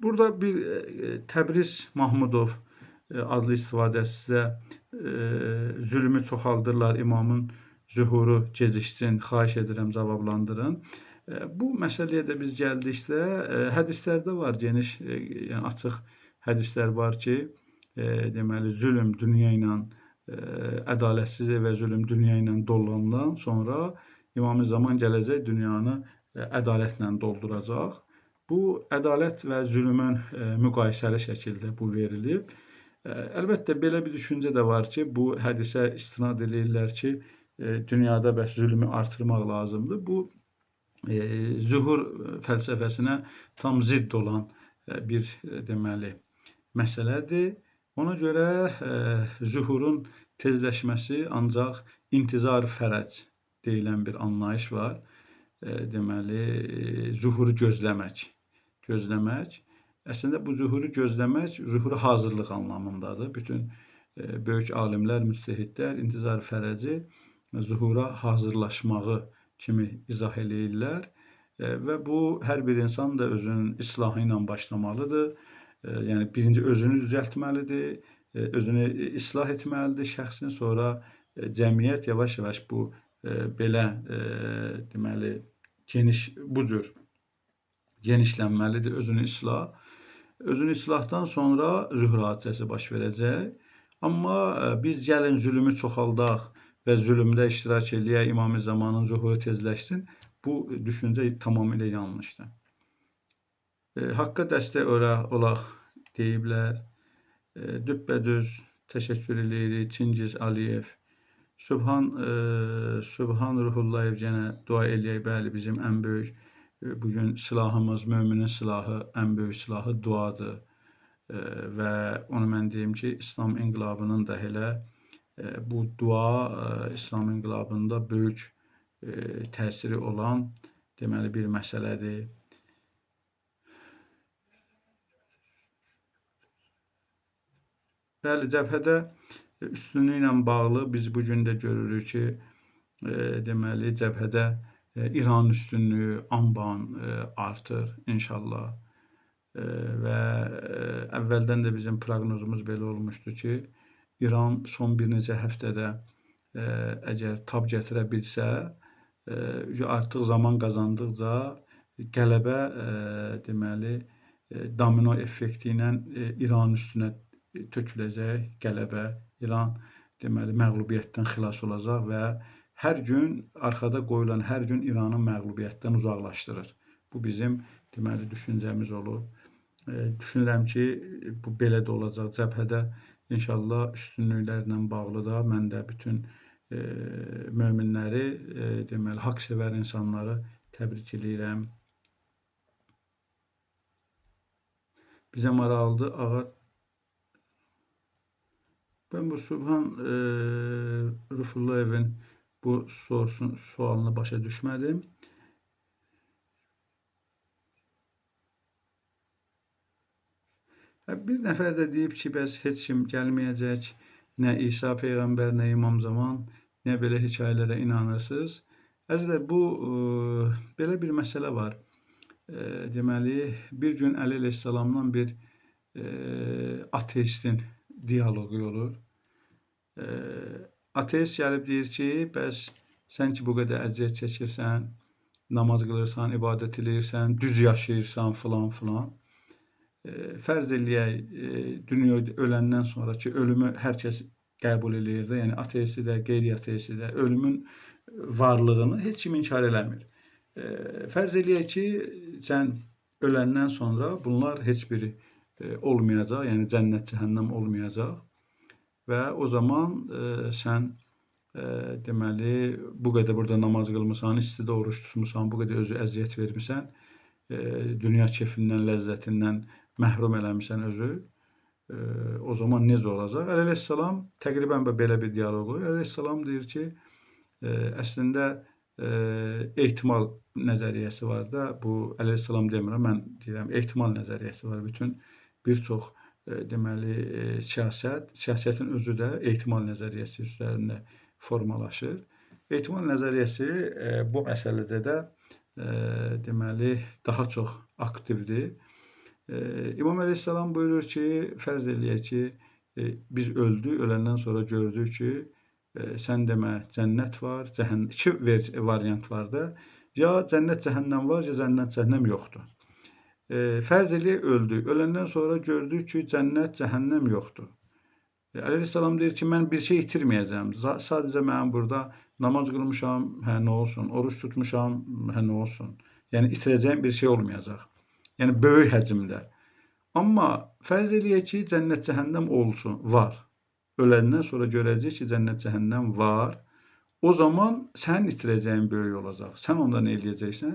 burada bir Təbriz Mahmudov adlı istifadəçidə zülmü çoxaldırlar, imamın zühuru geciksin, xahiş edirəm cavablandırın. Bu məsələyə də biz gəldikdə hədislərdə var, geniş, yəni açıq hədislər var ki, deməli zülm dünya ilə ədalətsizlik və zülm dünya ilə dolanandan sonra İmam-ı Zaman gələcək dünyanı ədalətlə dolduracaq. Bu ədalət və zülmün müqayisəli şəkildə bu verilib. Əlbəttə belə bir düşüncə də var ki, bu hədisə istinad edirlər ki, dünyada bəs zülmü artırmaq lazımdır. Bu zühur fəlsəfəsinə tam zidd olan bir deməli məsələdir. Ona görə zühurun tezləşməsi ancaq intizar fərəc deyilən bir anlayış var. Deməli zühuru gözləmək. Əslində bu zühuru gözləmək, zühura hazırlıq anlamındadır. Bütün böyük alimlər, müctəhidlər intizar fərəci zühura hazırlaşmağı kimi izah eləyirlər və bu hər bir insan da özünün islahı ilə başlamalıdır. Yəni birinci özünü düzəltməlidir, özünü islah etməlidir şəxsin, sonra cəmiyyət yavaş-yavaş bu belə deməli bu cür genişlənməlidir, özünü islah. Özünü islahdan sonra zühur hadisəsi baş verəcək. Amma biz gəlin zülmü çoxaldaq və zülmdə iştirak eləyək, İmam-ı Zamanın zühuru tezləşsin. Bu düşüncə tamamilə yanlışdır. Haqqa dəstək olaq deyiblər. Düppədüz təşəkkür edirik. Çingiz Aliyev. Subhan Ruhullayev yenə dua eləyək. Bəli, bizim ən böyük bugün silahımız, müminin silahı, ən böyük silahı duadır. Və onu mən deyim ki, İslam inqilabının da elə bu dua İslam inqilabında böyük təsiri olan deməli bir məsələdir. Bəli, cəbhədə üstünlüyü ilə bağlı biz bu gün də görürük ki, deməli cəbhədə İran üstünlüyü anban artır inşallah. Və əvvəldən də bizim proqnozumuz belə olmuşdu ki, İran son bir neçə həftədə əgər tab gətirə bilsə, artıq zaman qazandıqca qələbə deməli domino effekti ilə İran üstünə töküləcək qələbə. İran deməli məğlubiyyətdən xilas olacaq və hər gün arxada qoyulan hər gün İranı məğlubiyyətdən uzaqlaşdırır. Bu bizim deməli düşüncəmiz olub. Düşünürəm ki, bu belə də olacaq. Cəbhədə inşallah üstünlüklərlə bağlı da mən də bütün möminləri, deməli haqq-sevər insanları təbrik edirəm. Bizə maraqlıdır, ağa. Ben bu Subhan Rufullayev'in bu sualını başa düşmədim. Bir nəfər də deyib ki, bəs heç kim gəlməyəcək, nə İsa Peyğəmbər, nə İmam Zaman, nə belə hekayələrə inanırsınız. Əzizlər, bu belə bir məsələ var. Deməli, bir gün Əli əleyhissalamla bir ateistin diyaloqu olur. Ateist gəlib deyir ki, bəs sən ki bu qədər əziyyət çəkirsən, namaz qılırsan, ibadət edirsən, düz yaşayırsan filan filan. Fərz eləyək, dünya öləndən sonraki ölümü hər kəs qəbul eləyir də, yəni ateisti də, qeyri-ateisti də ölümün varlığını heç kim inkar eləmir. Fərz eləyək ki, sən öləndən sonra bunlar heç biri olmayacaq, yəni cənnət, cəhənnəm olmayacaq və o zaman sən deməli bu qədər burada namaz qılmısan, istidə oruç tutmusan, bu qədər özü əziyyət vermisən, dünya kefindən, ləzzətindən məhrum eləmişsən özü O zaman necə olacaq? Əleyhissalam təqribən belə bir dialoq olur. Əleyhissalam deyir ki, əslində ehtimal nəzəriyyəsi var da, bu əleyhissalam demirəm, mən deyirəm, ehtimal nəzəriyyəsi var. Bütün bir çox deməli siyasətin özü də ehtimal nəzəriyyəsi üzərində formalaşır. Ehtimal nəzəriyyəsi bu məsələdə də deməli daha çox aktivdir. İmam Əleyhisselam buyurur ki, fərz eləyək ki, biz öldük, öləndən sonra gördük ki, sən demə cənnət var, cəhənnəm, iki variant var da, ya cənnət cəhənnəm var, ya cənnət cəhənnəm yoxdur. Fərz eləyək öldük, öləndən sonra gördük ki, cənnət cəhənnəm yoxdur. Əleyhissalam deyir ki, mən bir şey itirməyəcəm. Sadəcə mən burada namaz qılmışam, hə nə olsun, oruç tutmuşam, hə nə olsun. Yəni itirəcəyim bir şey olmayacaq. Yəni böyük həcmdə. Amma fərz eləyək ki, cənnət cəhənnəm olsun, var. Öləndən sonra görəcək ki, cənnət cəhənnəm var. O zaman sənin itirəcəyin böyük olacaq. Sən onda nə eləyəcəksən?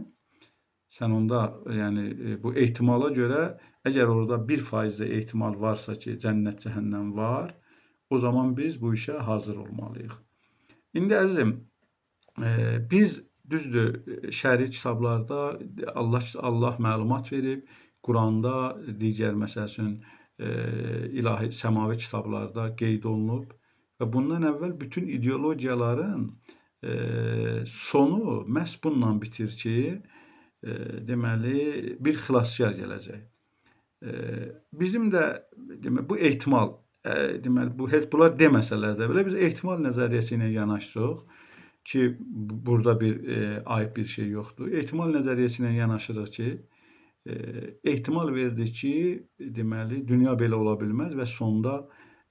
Sən onda yəni bu ehtimala görə, əgər orada 1% də ehtimal varsa ki, cənnət cəhənnəm var, o zaman biz bu işə hazır olmalıyıq. İndi əzizim, biz düzdür, şəri kitablarda Allah məlumat verib, Quranda, digər məsəl üçün ilahi səmavi kitablarda qeyd olunub və bundan əvvəl bütün ideologiyaların sonu məhz bununla bitir ki, deməli bir xilaskar gələcək. Bizim də deməli bu ehtimal, deməli bu heç bunlar deməsələr də belə biz ehtimal nəzəriyyəsi ilə yanaşırıq ki, burada bir ayıb bir şey yoxdur. Ehtimal nəzəriyyəsi ilə yanaşırıq ki, ehtimal verdik ki, deməli dünya belə ola bilməz və sonda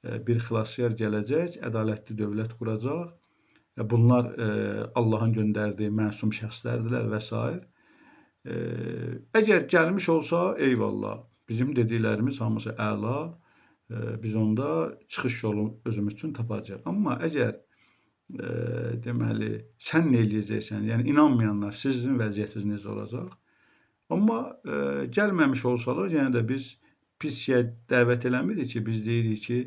bir xilaskar gələcək, ədalətli dövlət quracaq. Bunlar Allahın göndərdiyi məsum şəxslərdirlər və s. Əgər gəlmiş olsa, eyvallah, bizim dediklərimiz hamısı əla, biz onda çıxış yolu özümüz üçün tapacaq. Amma əgər deməli sən nə eləyəcəksən, yəni inanmayanlar, sizin vəziyyətiniz necə olacaq? Amma gəlməmiş olsalar, yenə də biz pis şeyə dəvət eləmirik ki, biz deyirik ki,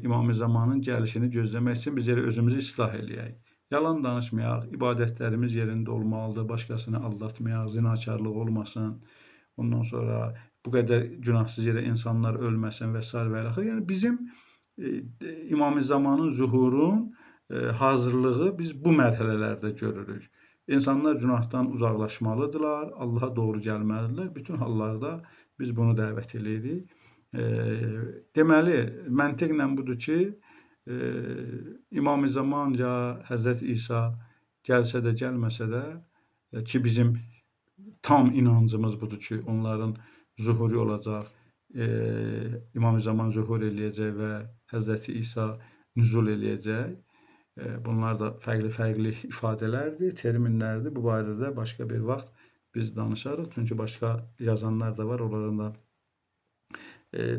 İmam-ı Zamanın gəlişini gözləmək üçün biz elə özümüzü islah eləyək. Yalan danışmayaq, ibadətlərimiz yerində olmalıdır, başqasını aldatmayaq, zinakarlıq olmasın. Ondan sonra bu qədər günahsız yerə insanlar ölməsin və s. və axır. Yəni bizim İmam-ı Zamanın zuhurun hazırlığı biz bu mərhələlərdə görürük. İnsanlar günahdan uzaqlaşmalıdırlar, Allaha doğru gəlməlidirlər. Bütün hallarda biz bunu dəvət edirik. Deməli, məntiqlə budur ki, İmam-ı Zaman ya Həzrət İsa gəlsə də, gəlməsə də ki, bizim tam inancımız budur ki, onların zuhuri olacaq, İmam-ı Zaman zuhur eləyəcək və Həzrəti İsa nüzul eləyəcək. Bunlar da fərqli ifadələrdir, terminlərdir. Bu barədə başqa bir vaxt biz danışarıq. Çünki başqa yazanlar da var, onların da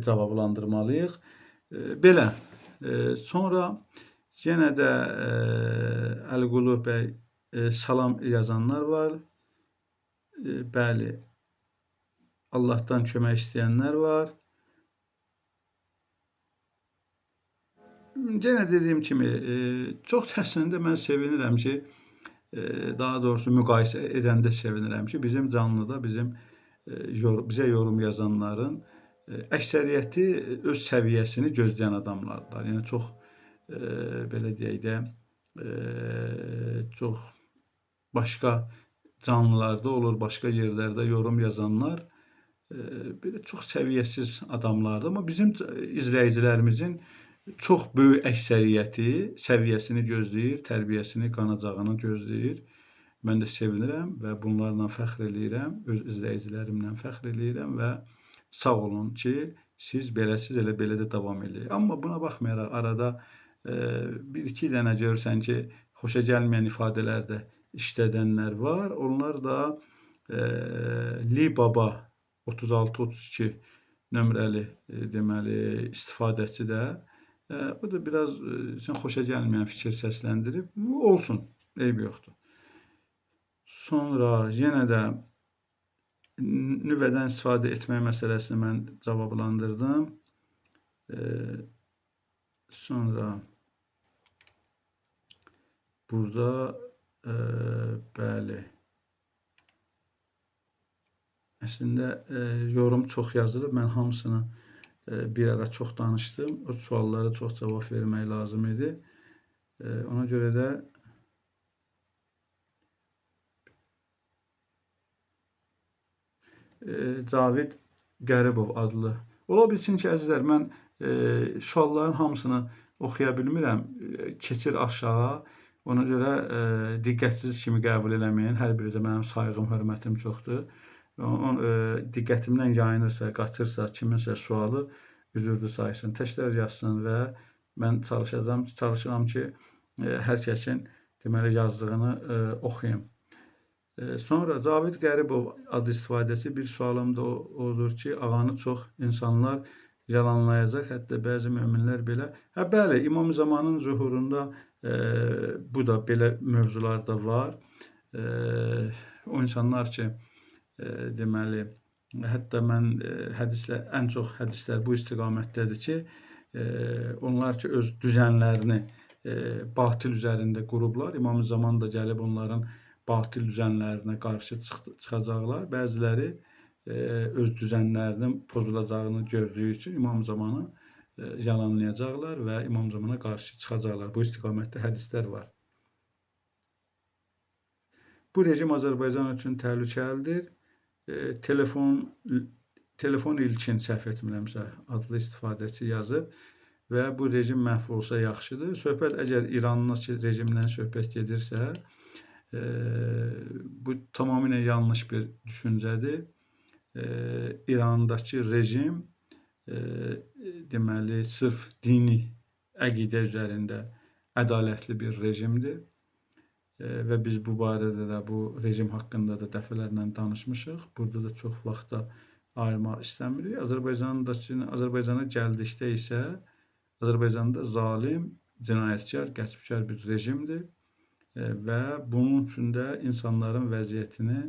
cavablandırmalıyıq. Belə. Sonra yenə də Əliqulu bəy salam yazanlar var. Bəli. Allahdan kömək istəyənlər var. Yenə dediyim kimi, çox təəssüflə mən sevinirəm ki, daha doğrusu müqayisə edəndə sevinirəm ki, bizim canlıda bizə yorum yazanların əksəriyyəti öz səviyyəsini gözləyən adamlardır. Yəni çox belə deyək də, çox başqa canlılarda olur, başqa yerlərdə yorum yazanlar belə çox səviyyəsiz adamlardır. Amma bizim izləyicilərimizin çox böyük əksəriyyəti səviyyəsini gözləyir, tərbiyəsini, qanacağını gözləyir. Mən də sevinirəm və bunlarla fəxr eləyirəm, öz izləyicilərimlə fəxr eləyirəm və sağ olun ki, siz beləsiz, elə belə də davam eləyir. Amma buna baxmayaraq arada bir-iki dənə görürsən ki, xoşa gəlməyən ifadələr də işlədənlər var. Onlar da Li Baba 36-32 nömrəli deməli istifadəçi də o da biraz xoşa gəlməyən fikir səsləndirib. Olsun, eyb yoxdur. Sonra yenə də nüvədən istifadə etmək məsələsini mən cavablandırdım. Sonra burada bəli, əslində yorum çox yazılıb. Mən hamısını bir ara çox danışdım. O suallara çox cavab vermək lazım idi. Ona görə də Cavid Qəribov adlı. Ola bilsin ki, əzizlər, mən sualların hamısını oxuya bilmirəm. Keçir aşağı. Ona görə diqqətsiz kimi qəbul eləməyin. Hər birinizə mənim sayğım, hörmətim çoxdur. Diqqətimdən yayınırsa, qaçırsa, kiminsə sualı üzrlü saysın, təkrar yazsın və mən çalışıram ki, hər kəsin deməli yazdığını oxuyum. Sonra Cavid Qəribov adlı istifadəçi bir sualım da odur ki, ağanı çox insanlar yalanlayacaq, hətta bəzi möminlər belə. Bəli, İmam Zamanın zuhurunda bu da belə mövzular da var. O insanlar ki, deməli, hətta mən ən çox hədislər bu istiqamətdədir ki, onlar ki, öz düzənlərini batil üzərində qurublar. İmam Zaman da gəlib onların batil düzənlərinə qarşı çıxacaqlar. Bəziləri öz düzənlərinin pozulacağını gördüyü üçün İmam Zamanı yalanlayacaqlar və İmam Zamana qarşı çıxacaqlar. Bu istiqamətdə hədislər var. Bu rejim Azərbaycan üçün təhlükəlidir. Telefon İlkin, səhv etmirəmsə, adlı istifadəçi yazıb və bu rejim məhv olsa yaxşıdır. Söhbət əgər İranlı rejimdən söhbət gedirsə, bu tamamilə yanlış bir düşüncədir. İrandakı rejim deməli sırf dini əqidə üzərində ədalətli bir rejimdir və biz bu barədə də bu rejim haqqında da dəfələrlə danışmışıq. Burada da çox vaxt ayırmaq istəmirik. Azərbaycana gəldikdə isə Azərbaycanda zalim, cinayətkar, qəsbkar bir rejimdir və bunun üçün də insanların vəziyyətini,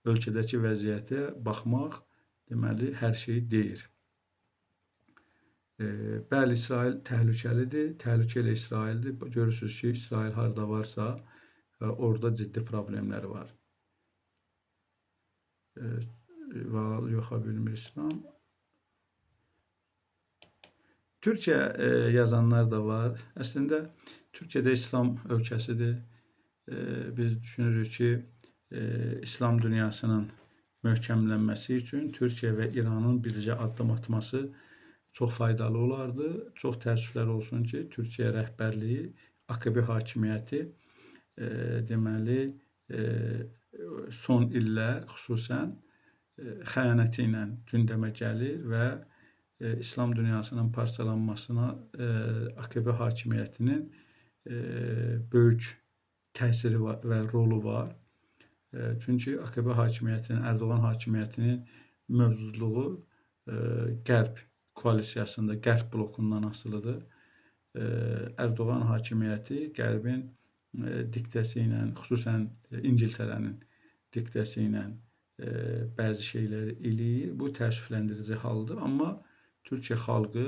ölkədəki vəziyyətə baxmaq deməli hər şeyi deyir. Bəli, İsrail təhlükəlidir, təhlükə ilə İsraildir. Görürsünüz ki, İsrail harda varsa orada ciddi problemlər var. Yoxa bilmir İslam. Türkiyə yazanlar da var. Əslində Türkiyədə İslam ölkəsidir. Biz düşünürük ki, İslam dünyasının möhkəmlənməsi üçün Türkiyə və İranın bircə addım atması çox faydalı olardı. Çox təəssüflər olsun ki, Türkiyə rəhbərliyi, AKP hakimiyyəti deməli son illər xüsusən xəyanəti ilə gündəmə gəlir və İslam dünyasının parçalanmasına AKP hakimiyyətinin böyük təsiri və rolu var. Çünki AKP hakimiyyətinin, Erdoğan hakimiyyətinin mövcudluğu Qərb koalisiyasında, Qərb blokundan asılıdır. Erdoğan hakimiyyəti Qərbin diktəsi ilə, xüsusən İngiltərənin diktəsi ilə bəzi şeyləri eləyir. Bu təəssüfləndirici haldır. Amma Türkiyə xalqı,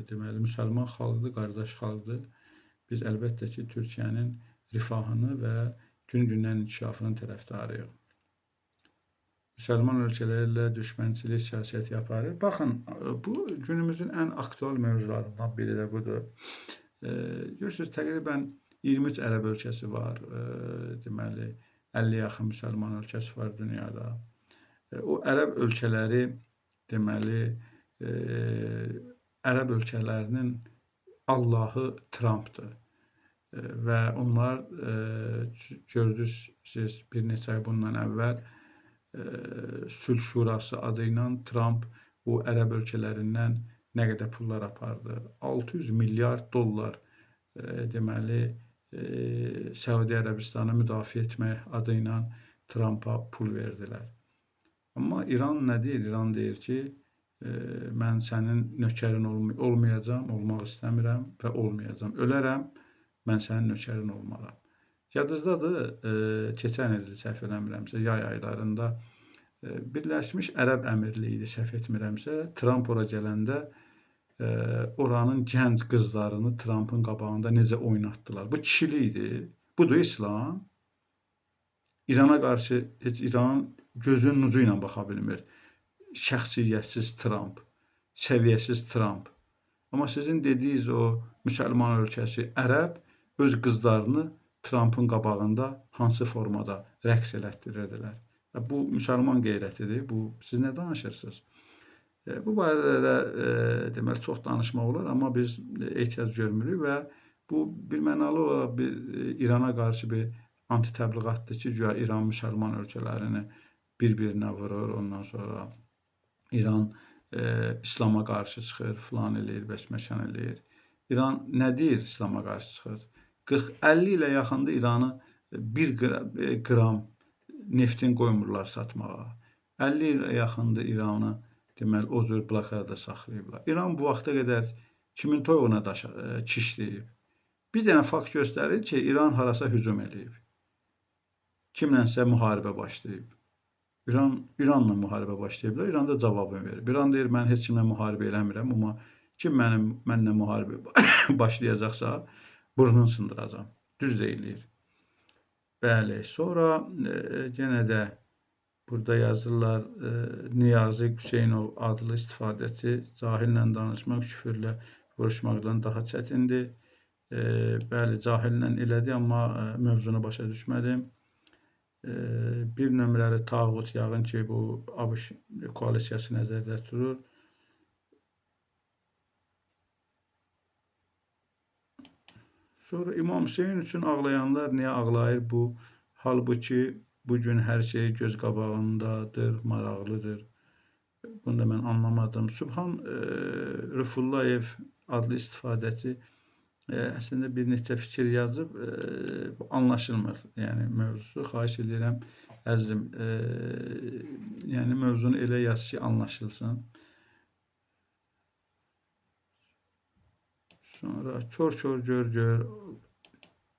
deməli, müsəlman xalqdır, qardaş xalqdır. Biz əlbəttə ki, Türkiyənin rifahını və gün-gündən inkişafının tərəfdarıyıq. Müsəlman ölkələrlə düşmənçilik siyasəti aparır. Baxın, bu günümüzün ən aktual mövzularından biri də budur. Görürsünüz, təqribən 23 ərəb ölkəsi var. Deməli, 50 yaxın müsəlman ölkəsi var dünyada. O ərəb ölkələri, deməli, ərəb ölkələrinin Allahı Trumpdır. Və onlar gördünüz siz bir neçə ay bundan əvvəl Sülh Şurası adı ilə Trump o ərəb ölkələrindən nə qədər pullar apardı? 600 milyard dollar deməli Səudi Ərəbistanı müdafiə etmək adı ilə Trumpa pul verdilər. Amma İran nə deyir? İran deyir ki, mən sənin nökərin olmayacam, olmaq istəmirəm və olmayacam. Ölərəm, mən sənin nökərin olmaram. Yadınızdadır, keçən il səhv eləmirəmsə, yay aylarında Birləşmiş Ərəb Əmirliyi idi, səhv etmirəmsə, Trump ora gələndə oranın gənc qızlarını Trumpın qabağında necə oynatdılar. Bu kişilikdir. Budur İslam. İrana qarşı heç İran gözünün ucu ilə baxa bilmir. Şəxsiyyətsiz Trump, səviyyəsiz Trump. Amma sizin dediyiniz o müsəlman ölkəsi Ərəb öz qızlarını Trumpın qabağında hansı formada rəqs elətdirirdilər. Bu müsəlman qeyrətidir. Bu siz nə danışırsınız? Bu barədə də deməli çox danışmaq olar, amma biz ehtiyac görmürük və bu birmənalı olaraq bir İrana qarşı bir anti-təbliğatdır ki, güya İran müsəlman ölkələrini bir-birinə vurur, ondan sonra İran İslama qarşı çıxır, filan eləyir, bəsməkan eləyir. İran nə deyir İslama qarşı çıxır? 40-50 ilə yaxında İranı 1 qram neftin qoymurlar satmağa. 50 ilə yaxında İranı deməli o cür blokada saxlayıblar. İran bu vaxta qədər kimin toyuğuna çişləyib? Bir dənə fakt göstərir ki, İran harasa hücum eləyib. Kimlənsə müharibə başlayıb. İranla müharibə başlayıblar. İran da cavabını verir. İran deyir, mən heç kimlə müharibə eləmirəm, amma kim mənlə müharibə başlayacaqsa, burnunu sındıracam. Düz deyildir. Bəli, sonra yenə də burada yazırlar, Niyazi Hüseynov adlı istifadəçi cahillə danışmaq küfürlə vuruşmaqdan daha çətindir. Bəli, cahillə elədi, amma mövzunu başa düşmədim. Bir nömrəli tağut yağın ki, bu ABŞ koalisiyası nəzərdə tutulur. Sonra İmam Hüseyin üçün ağlayanlar niyə ağlayır? Bu halbuki bugün hər şey göz qabağındadır, maraqlıdır. Bunu da mən anlamadım. Subhan Rıfullayev adlı istifadəçi əslində bir neçə fikir yazıb, anlaşılmır. Yəni mövzusu, xahiş edirəm əzizim, yəni mövzunu elə yaz ki, anlaşılsın. Sonra kör gör.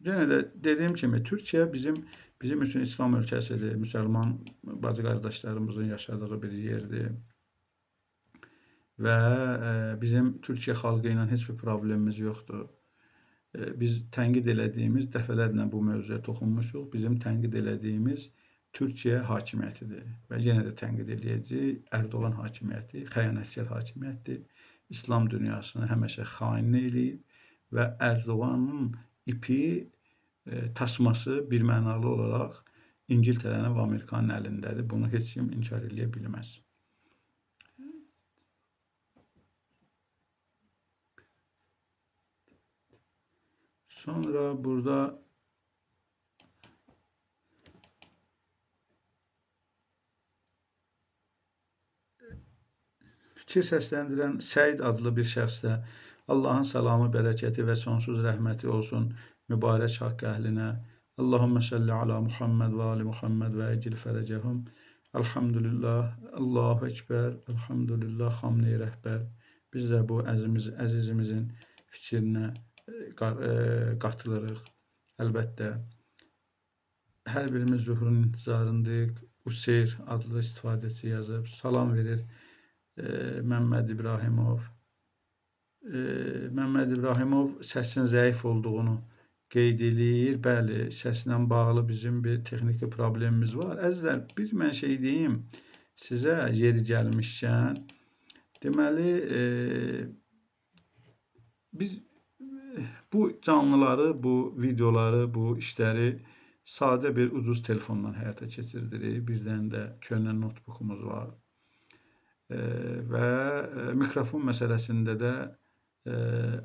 Yenə də dediyim kimi Türkiyə bizim üçün İslam ölkəsidir. Müsəlman bacı qardaşlarımızın yaşadığı bir yerdir. Və bizim Türkiyə xalqı ilə heç bir problemimiz yoxdur. Biz tənqid elədiyimiz, dəfələrlə bu mövzuya toxunmuşuq. Bizim tənqid elədiyimiz Türkiyə hakimiyyətidir. Və yenə də tənqid eləyəcəyik. Erdoğan hakimiyyəti, xəyanətkar hakimiyyətdir. İslam dünyasını həmişə xainlik eləyib və Erdoğanın ipi, tasması birmənalı olaraq İngiltərənin və Amerikanın əlindədir. Bunu heç kim inkar eləyə bilməz. Sonra burada fikir səsləndirən Səid adlı bir şəxsdə Allahın salamı, bərəkəti və sonsuz rəhməti olsun mübarək haqq əhlinə. Allahümmə səlli ala Muhammed və ali Muhammed və əcil fərəcəhum. Elhamdülillah, Allahu Ekber, elhamdülillah, hamd-i rəhbər. Biz də bu əzizimizin fikrinə qatılırıq. Əlbəttə, hər birimiz zuhurun intizarındayıq. Useyr adlı istifadəçi yazıb, salam verir Məmməd İbrahimov. Məmməd İbrahimov səsin zəif olduğunu qeyd eləyir. Bəli, səslə bağlı bizim bir texniki problemimiz var. Əzizlər, bir mən şey deyim sizə yeri gəlmişkən. Deməli, biz bu canlıları, bu videoları, bu işləri sadə bir ucuz telefondan həyata keçirdirik. Birdən də köhnə notebook'umuz var. Və mikrofon məsələsində də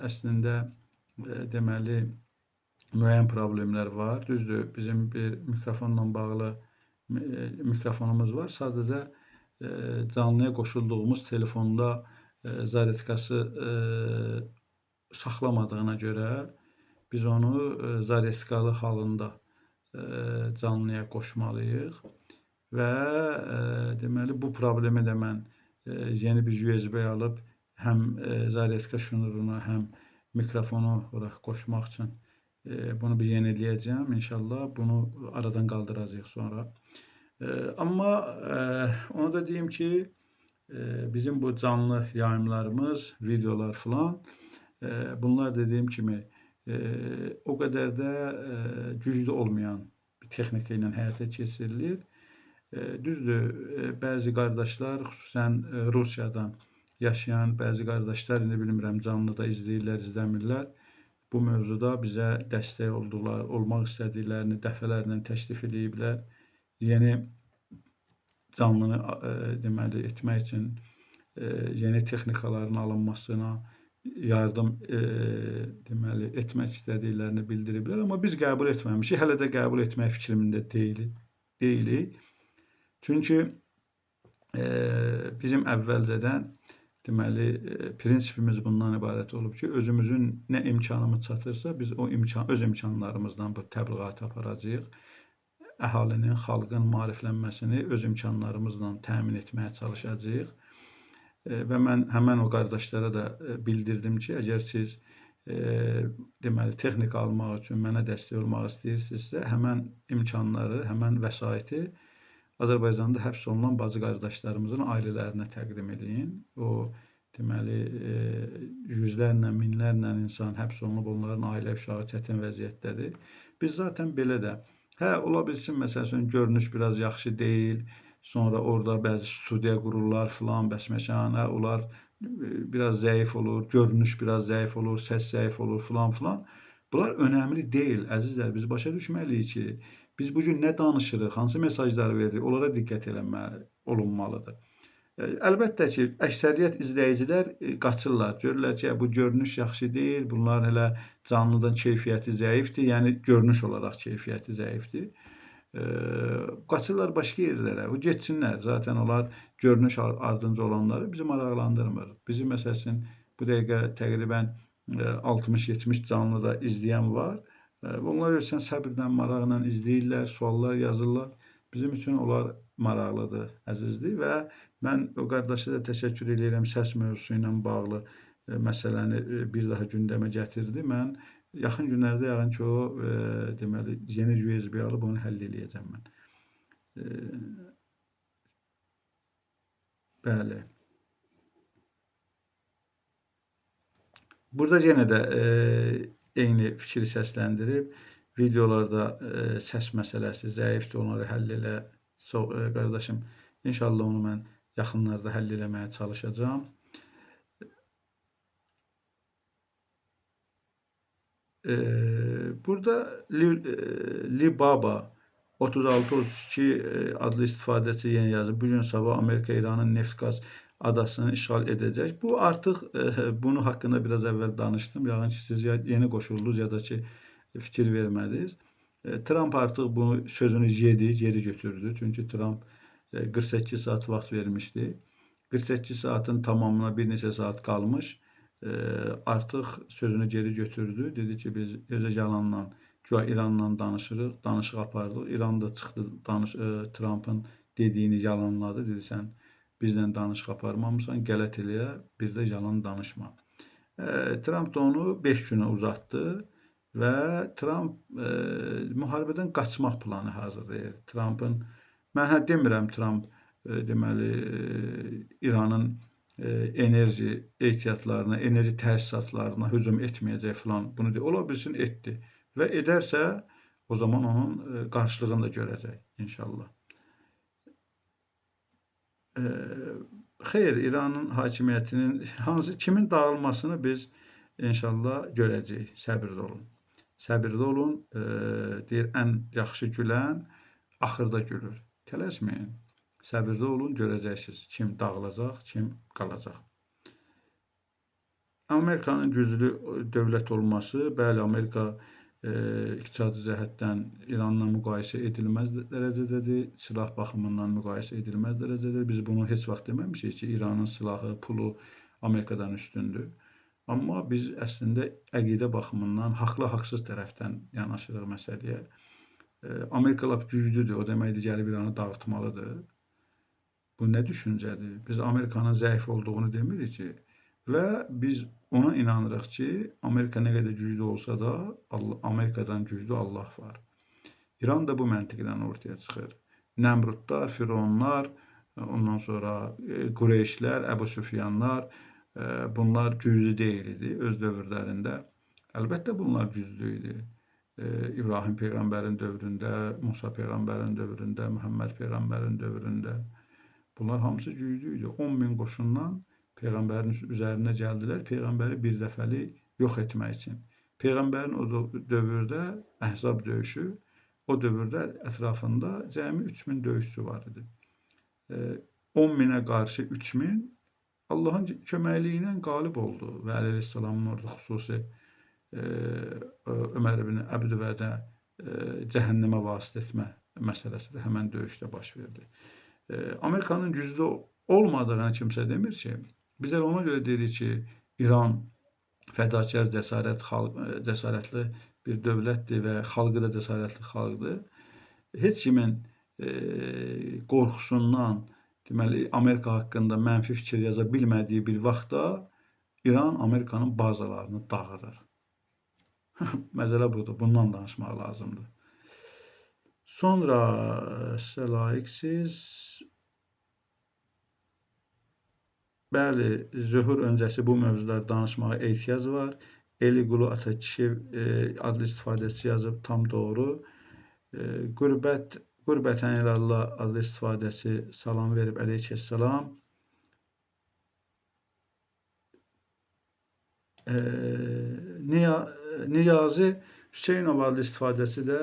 əslində deməli müəyyən problemlər var. Düzdür, bizim bir mikrofonla bağlı mikrofonumuz var. Sadəcə canlıya qoşulduğumuz telefonda zaretkası saxlamadığına görə biz onu zaretkalı halında canlıya qoşmalıyıq və deməli bu problemi də mən yeni bir USB alıb həm zaretka şnurunu, həm mikrofonu oraya qoşmaq üçün bunu bir yeniləyəcəm. İnşallah bunu aradan qaldıracağıq sonra. Amma onu da deyim ki, Bizim bu canlı yayımlarımız, videolar falan, bunlar dediğim kimi o qədər də güclü olmayan bir texnika ilə həyata keçirilir. Düzdür, bəzi qardaşlar, xüsusən Rusiyadan yaşayan bəzi qardaşlar, indi bilmirəm canlıda izləyirlər, izləmirlər. Bu mövzuda bizə dəstək oldular, olmaq istədiklərini dəfələrlə təklif ediblər. Yeni canlını deməli etmək üçün yeni texnikaların alınmasına yardım deməli etmək istədiklərini bildiriblər, amma biz qəbul etməmişik. Hələ də qəbul etmək fikrində deyilik. Çünki bizim əvvəlcədən deməli prinsipimiz bundan ibarət olub ki, özümüzün nə imkanımız çatırsa biz o öz imkanlarımızdan bu təbliğatı aparacağıq. Əhalinin, xalqın maariflənməsini öz imkanlarımızla təmin etməyə çalışacağıq. Və mən həmən o qardaşlara da bildirdim ki, əgər siz deməli texnika almaq üçün mənə dəstək olmaq istəyirsinizsə, həmən imkanları, həmən vəsaiti Azərbaycanda həbs olunan bacı qardaşlarımızın ailələrinə təqdim edin. O deməli yüzlərlə, minlərlə insan həbs olunub, onların ailə uşağı çətin vəziyyətdədir. Biz zaten belə də ola bilsin məsəl üçün görünüş biraz yaxşı deyil, sonra orada bəzi studiya qururlar filan, bəsməşanə, onlar biraz zəif olur, görünüş biraz zəif olur, səs zəif olur filan. Bunlar önəmli deyil, əzizlər. Biz başa düşməliyik ki, biz bugün nə danışırıq, hansı mesajlar veririk, onlara diqqət olunmalıdır. Əlbəttə ki, əksəriyyət izləyicilər qaçırlar. Görürlər ki, bu görünüş yaxşı deyil, bunların elə canlıdan keyfiyyəti zəifdir, yəni görünüş olaraq keyfiyyəti zəifdir. Qaçırlar başqa yerlərə, o getsinlər. Zaten onlar görünüş ardınca olanları bizi maraqlandırmır. Bizi məsəl üçün bu dəqiqə təqribən 60-70 canlıda izləyən var. Onlar ölsən səbirlə, maraqla izləyirlər, suallar yazırlar. Bizim üçün onlar maraqlıdır, əzizdir və mən o qardaşa da təşəkkür edirəm səs mövzusu ilə bağlı məsələni bir daha gündəmə gətirdi. Mən yaxın günlərdə yəqin ki, o deməli yeni USB alıb onu həll eləyəcəm mən. Bəli. Burada yenə də eyni fikri səsləndirib, videolarda səs məsələsi zəifdir, onları həll elə. Qardaşım, inşallah onu mən yaxınlarda həll eləməyə çalışacağam. Burada Libaba 36-32 adlı istifadəçi yeni yazıb. Bugün sabah Amerika İranın neft-qaz adasını işğal edəcək. Bu artıq bunu haqqında biraz əvvəl danışdım. Yəqin ki, siz ya yeni qoşuldunuz ya da ki fikir vermədiniz. Trump artıq bunu sözünü geri götürdü. Çünki Trump 48 saat vaxt vermişdi. 48 saatın tamamına bir neçə saat qalmış. Artıq sözünü geri götürdü. Dedi ki, biz özə yalanla, güya İranla danışırıq, danışıq apardıq. İran da çıxdı, Trump'ın dediyini yalanladı. Dedi, sən bizlə danışıq aparmamısan, qələt eləyə, bir də yalan danışma. Trump da onu 5 günə uzatdı və Trump müharibədən qaçmaq planı hazırlayır. Trump'ın, mən demirəm Trump deməli İranın enerji ehtiyatlarına, enerji təsisatlarına hücum etməyəcək filan, bunu deyir. Ola bilsin etdi və edərsə o zaman onun qarşılığını da görəcək inşallah. Xeyr, İranın hakimiyyətinin kimin dağılmasını biz inşallah görəcəyik. Səbirli olun. Səbirli olun. Deyir, ən yaxşı gülən axırda gülür. Tələsməyin. Səbirli olun, görəcəksiniz kim dağılacaq, kim qalacaq. Amerikanın güclü dövlət olması, bəli, Amerika iqtisadi cəhətdən İranla müqayisə edilməz dərəcədədir, silah baxımından müqayisə edilməz dərəcədədir. Biz bunu heç vaxt deməmişik ki, İranın silahı, pulu Amerikadan üstündür. Amma biz əslində əqidə baxımından haqlı-haqsız tərəfdən yanaşırıq məsələyə. Amerika lap güclüdür, o deməkdir, gəlib İranı dağıtmalıdır. Bu nə düşüncədir? Biz Amerikanın zəif olduğunu demirik ki, və biz ona inanırıq ki, Amerika nə qədər güclü olsa da, Amerikadan güclü Allah var. İran da bu məntiqdən ortaya çıxır. Nəmrudlar, fironlar, Ondan sonra Qureyşlər, Əbu Süfyanlar, bunlar güclü deyil idi öz dövrlərində. Əlbəttə bunlar güclü idi. İbrahim peyğəmbərin dövründə, Musa peyğəmbərin dövründə, Məhəmməd peyğəmbərin dövründə. Bunlar hamısı güclü idi. 10.000 qoşundan peyğəmbərin üzərinə gəldilər, peyğəmbəri bir dəfəlik yox etmək üçün. Peyğəmbərin o dövrdə Əhzab döyüşü, o dövrdə ətrafında cəmi 3000 döyüşçü var idi. 10.000'ə qarşı 3000 Allahın köməkliyi ilə qalib oldu və Əleyhisselamın orada xüsusi Ömər ibn Əbdüvədə cəhənnəmə vasitə etmə məsələsi də həmən döyüşdə baş verdi. Amerikanın güclü olmadığını kimsə demir ki, bizlər ona görə deyirik ki, İran fədakar, cəsarətli bir dövlətdir və xalqı da cəsarətli xalqdır. Heç kimin qorxusundan, deməli, Amerika haqqında mənfi fikir yaza bilmədiyi bir vaxtda İran Amerikanın bazalarını dağıdır. Məsələ budur, bundan danışmaq lazımdır. Sonra sizə layiqsiz, bəli, zöhür öncəsi bu mövzular danışmağa ehtiyac var. Eliqulu Atakişev adlı istifadəçi yazıb, tam doğru. Qürbətən ilallah adlı istifadəçi salam verib, əleyhissalam. Niyazi Hüseynov adlı istifadəçi də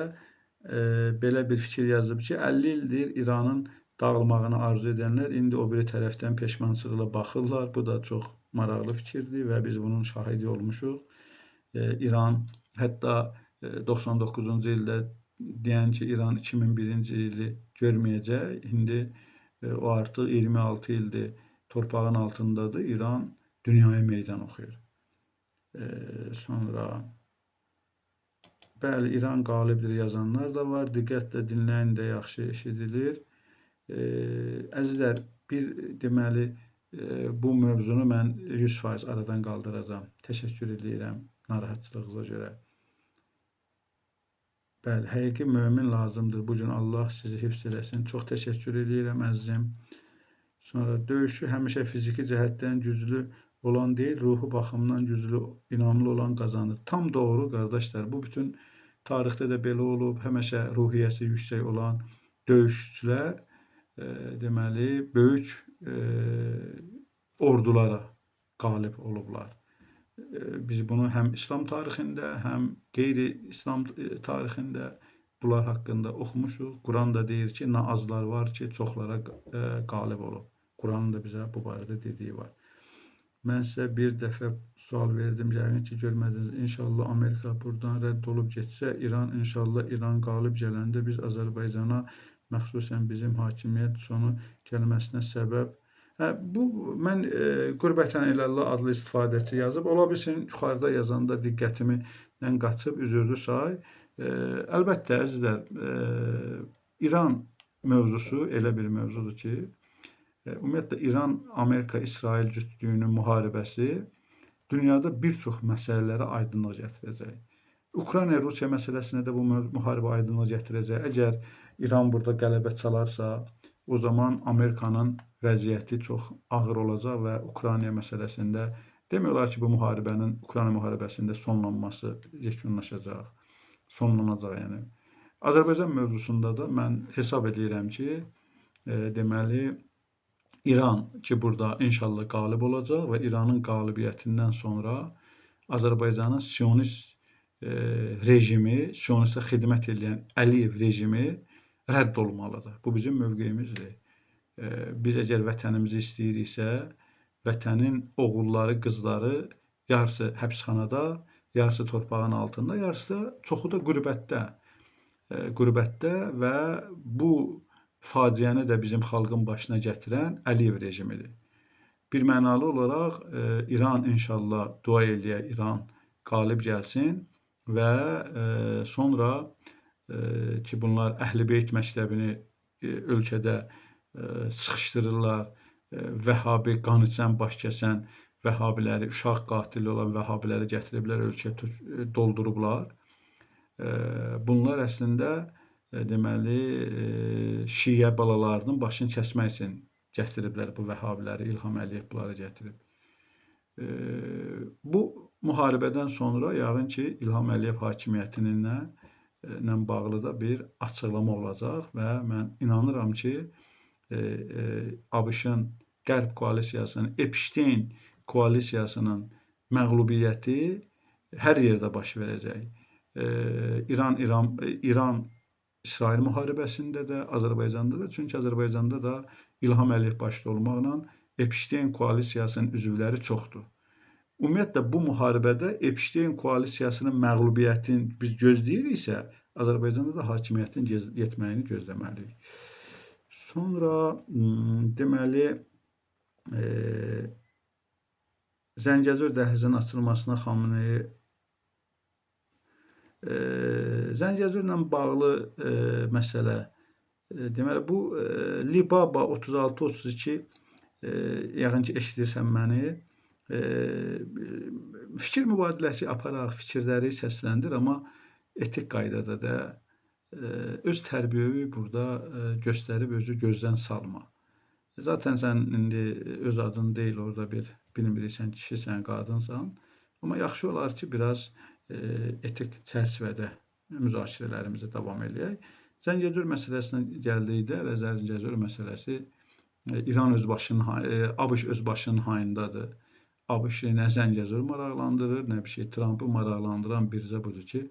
belə bir fikir yazıb ki, 50 ildir İranın dağılmağını arzu edənlər indi o biri tərəfdən peşmançılıqla baxırlar. Bu da çox maraqlı fikirdir və biz bunun şahidi olmuşuq. İran hətta 99-cu ildə deyən ki, İran 2001-ci ili görməyəcək. İndi o artıq 26 ildir torpağın altındadır. İran dünyaya meydan oxuyur. Sonra bəli, İran qalibdir yazanlar da var. Diqqətlə dinləyin də yaxşı eşidilir. Əzizlər, deməli, bu mövzunu mən 100% aradan qaldıracağam. Təşəkkür edirəm narahatçılığınıza görə. Bəli, həqiqi mömin lazımdır. Bugün Allah sizi hifz eləsin. Çox təşəkkür edirəm əzizim. Sonra döyüşü həmişə fiziki cəhətdən güclü olan deyil, ruhu baxımdan güclü, inamlı olan qazanır. Tam doğru qardaşlar. Bu bütün tarixdə də belə olub. Həmişə ruhiyyəsi yüksək olan döyüşçülər deməli böyük ordulara qalib olublar. Biz bunu həm İslam tarixində, həm qeyri-İslam tarixində bunlar haqqında oxumuşuq. Quran da deyir ki, nə azlar var ki, çoxlara qalib olub. Quranın da bizə bu barədə dediyi var. Mən sizə bir dəfə sual verdim, yəqin ki, görmədiniz. İnşallah Amerika buradan rədd olub getsə, İran qalib gələndə biz Azərbaycana, məxsusən bizim hakimiyyət sonu gəlməsinə səbəb. Mən Qürbətən ilallah adlı istifadəçi yazıb, ola bilsin yuxarıda yazanda diqqətimdən qaçıb, üzürlü say. Əlbəttə, əzizlər, İran mövzusu elə bir mövzudur ki, ümumiyyətlə, İran-Amerika-İsrail cütlüyünün müharibəsi dünyada bir çox məsələlərə aydınlıq gətirəcək. Ukrayna-Rusiya məsələsinə də bu müharibə aydınlıq gətirəcək. Əgər İran burada qələbə çalarsa, o zaman Amerikanın vəziyyəti çox ağır olacaq və Ukrayna məsələsində demiyorlar ki, bu müharibənin, Ukrayna müharibəsində sonlanması yekunlaşacaq, sonlanacaq yəni. Azərbaycan mövzusunda da mən hesab edirəm ki, deməli, İran ki, burada inşallah qalib olacaq və İranın qalibiyyətindən sonra Azərbaycanın Siyonist rejimi, Siyonistə xidmət edən Əliyev rejimi rədd olmalıdır. Bu bizim mövqeyimizdir. Biz əgər vətənimizi istəyiriksə, vətənin oğulları, qızları yarısı həbsxanada, yarısı torpağın altında, yarısı çoxu da qürbətdə və bu faciəni də bizim xalqın başına gətirən Əliyev rejimidir. Bir mənalı olaraq İran inşallah dua eləyək, İran qalib gəlsin və sonra ki, bunlar Əhl-i Beyt məktəbini ölkədə sıxışdırırlar, Vəhabi, qan içən, baş kəsən Vəhabiləri, uşaq qatili olan Vəhabiləri gətiriblər, ölkə doldurublar. Bunlar əslində deməli, şiə balalarının başını kəsmək üçün gətiriblər bu vəhhabiləri, İlham Əliyev bunları gətirib. Bu müharibədən sonra yəqin ki, İlham Əliyev hakimiyyətinlə bağlı da bir açıqlama olacaq və mən inanıram ki, ABŞ-ın Qərb koalisiyasının, Epstein koalisiyasının məğlubiyyəti hər yerdə baş verəcək. İran-İsrail müharibəsində də, Azərbaycanda da, çünki Azərbaycanda da İlham Əliyev başda olmaqla Epstein koalisiyasının üzvləri çoxdur. Ümumiyyətlə, bu müharibədə Epstein koalisiyasının məğlubiyyətini biz gözləyiriksə, Azərbaycanda da hakimiyyətin getməyini gözləməliyik. Sonra, deməli, Zəngəzur dəhlizinin açılmasına Xamenei Zəngəzurla bağlı məsələ, deməli, bu Libaba 36-32, yəqin ki, eşidirsən məni, fikir mübadiləsi aparaq, fikirləri səsləndir, amma etik qaydada da öz tərbiyəvi burada göstərib özü gözdən salma. Zaten sən indi öz adın deyil, orada bilmirsən, kişisən, qadınsan. Amma yaxşı olar ki, biraz etik çərçivədə müzakirələrimizi davam edək. Zəngəzur məsələsinə gəldikdə və Zəngəzur məsələsi İran ABŞ öz başının hayındadır. ABŞ nə Zəngəzur maraqlandırır, nə bir şey. Trump'ı maraqlandıran bircə budur ki,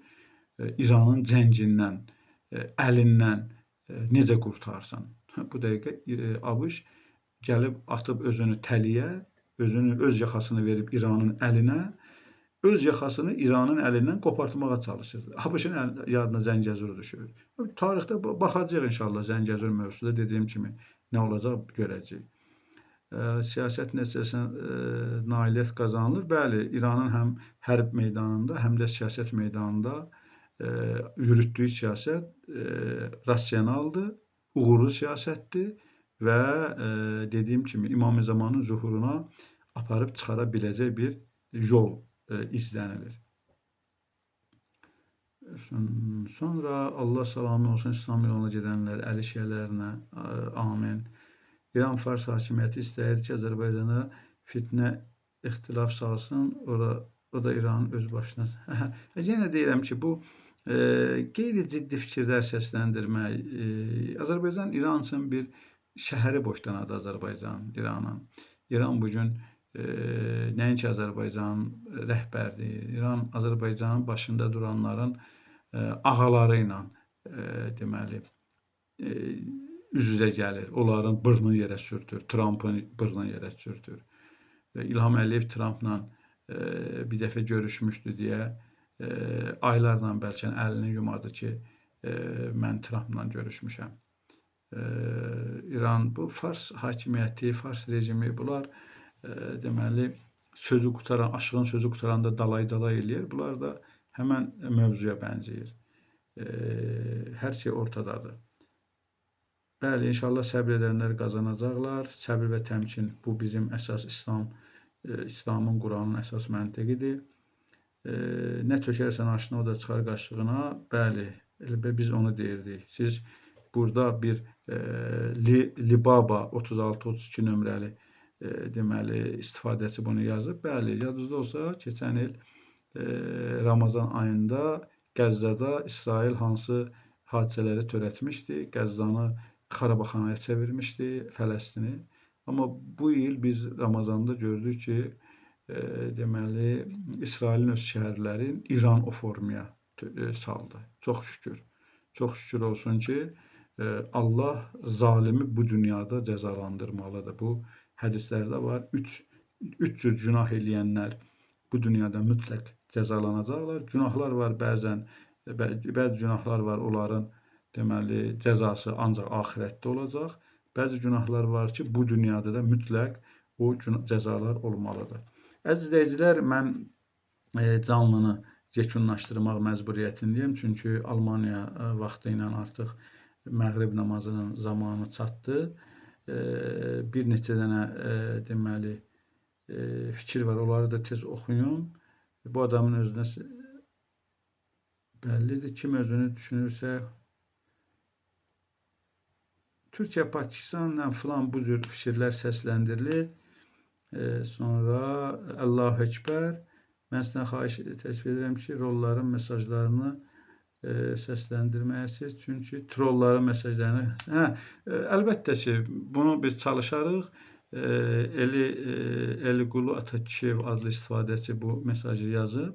İranın cəngindən, əlindən necə qurtarsan. Bu dəqiqə ABŞ gəlib atıb özünü təliyə, öz yaxasını verib İranın əlinə, öz yaxasını İranın əlindən qopartmağa çalışır. ABŞ-ın yadına Zəngəzur düşür. Tarixdə baxacaq inşallah Zəngəzur mövzuda, dediyim kimi nə olacaq görəcəyik. Siyasət nəticəsində nailiyyət qazanılır. Bəli, İranın həm hərb meydanında, həm də siyasət meydanında yürütdüyü siyasət rasionaldır, uğurlu siyasətdir və dediyim kimi İmam Zamanın zuhuruna aparıb çıxara biləcək bir yol izlənilir. Sonra Allah salamı olsun İslam yoluna gedənlər, əli şiələrinə, amin. İran Fars hakimiyyəti istəyir ki, Azərbaycana fitnə ixtilaf salsın, o da İranın öz başına. Yenə deyirəm ki, bu qeyri-ciddi fikirlər səsləndirmək. Azərbaycan İran üçün bir şəhəri boşdanadı Azərbaycan, İranın. İran bugün nəinki Azərbaycanın rəhbərliyi, İran Azərbaycanın başında duranların ağaları ilə deməli üz-üzə gəlir. Onların bırnını yerə sürtür, Trump'ın bırnını yerə sürtür. İlham Əliyev Trump'la bir dəfə görüşmüşdü deyə aylarla bəlkə əlini yumadı ki, mən Trump'la görüşmüşəm. İran, bu Fars hakimiyyəti, Fars rejimi, bunlar deməli, sözü qutaran, aşığın sözü qutaranda dalay-dalay eləyir. Bunlar da həmən mövzuya bənzəyir. Hər şey ortadadır. Bəli, inşallah səbr edənlər qazanacaqlar. Səbr və təmkin, bu bizim əsas İslamın, Quranın əsas məntiqidir. Nə tökərsən aşına, o da çıxar qaşığına. Bəli, biz onu deyirdik. Siz burada bir Libaba 36-32 nömrəli deməli, istifadəçi bunu yazıb. Bəli, yadınızda olsa, keçən il Ramazan ayında Qəzzada İsrail hansı hadisələri törətmişdi, Qəzzanı xarabaxanaya çevirmişdi, Fələstini. Amma bu il biz Ramazanda gördük ki, deməli, İsrailin öz şəhərlərin İran o formaya saldı. Çox şükür. Çox şükür olsun ki, Allah zalimi bu dünyada cəzalandırmalıdır. Bu hədislərdə var. Üç cür günah eləyənlər bu dünyada mütləq cəzalanacaqlar. Günahlar var bəzi günahlar var, onların deməli cəzası ancaq axirətdə olacaq. Bəzi günahlar var ki, bu dünyada da mütləq o cəzalar olmalıdır. Əziz izləyicilər, mən canlını yekunlaşdırmaq məcburiyyətindəyim. Çünki Almaniya vaxtı ilə artıq məğrib namazının zamanı çatdı. Bir neçə dənə deməli fikir var, onları da tez oxuyun. Bu adamın özünə bəllidir, kim özünü düşünürsə Türkiyə Pakistanla filan bu cür fikirlər səsləndirilir. Sonra Allahu Ekber. Mən sizdən təklif edirəm ki, rolların mesajlarını səsləndirməyəsiniz. Çünki trolların mesajlarını... əlbəttə ki, bunu biz çalışarıq. Eliqulu Atakişiyev adlı istifadəçi bu mesajı yazıb.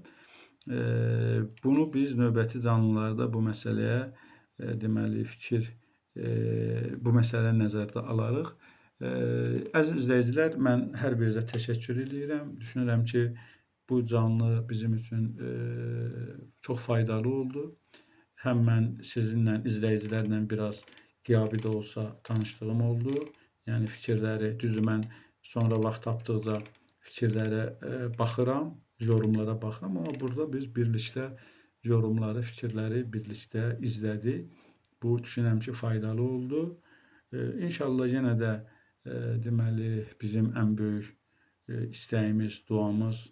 Bunu biz növbəti canlılarda bu məsələyə deməli bu məsələni nəzərdə alarıq. Əziz izləyicilər, mən hər birinizə təşəkkür edirəm. Düşünürəm ki, bu canlı bizim üçün çox faydalı oldu. Həm mən sizinlə, izləyicilərlə biraz qiyabi də olsa tanışdığım oldu. Yəni fikirləri, düzdür, mən sonra vaxt tapdıqca fikirlərə baxıram, yorumlara baxıram, amma burada biz birlikdə yorumları, fikirləri birlikdə izlədik. Bu düşünürəm ki, faydalı oldu. İnşallah yenə də deməli bizim ən böyük istəyimiz, duamız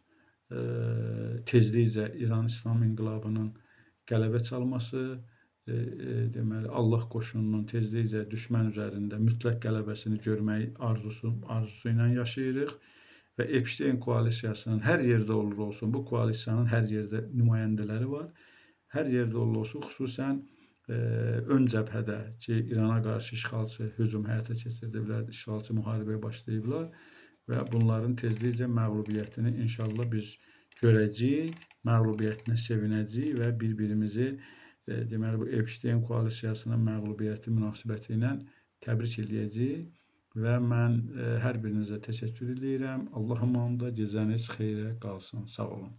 tezliklə İran İslam İnqilabının qələbə çalması, deməli Allah qoşununun tezliklə düşmən üzərində mütləq qələbəsini görmək arzusu ilə yaşayırıq və Epstein koalisiyasının hər yerdə olur olsun, bu koalisiyanın hər yerdə nümayəndələri var. Hər yerdə olur olsun, xüsusən ön cəbhədə ki, İrana qarşı işğalçı hücum həyata keçirdiblər, işğalçı müharibəyə başlayıblar və bunların tezliklə məğlubiyyətini inşallah biz görəcəyik, məğlubiyyətinə sevinəcəyik və bir-birimizi deməli bu Epstein koalisiyasının məğlubiyyəti münasibəti ilə təbrik eləyəcəyik və mən hər birinizə təşəkkür edirəm. Allah amanında gecəniz xeyrə qalsın. Sağ olun.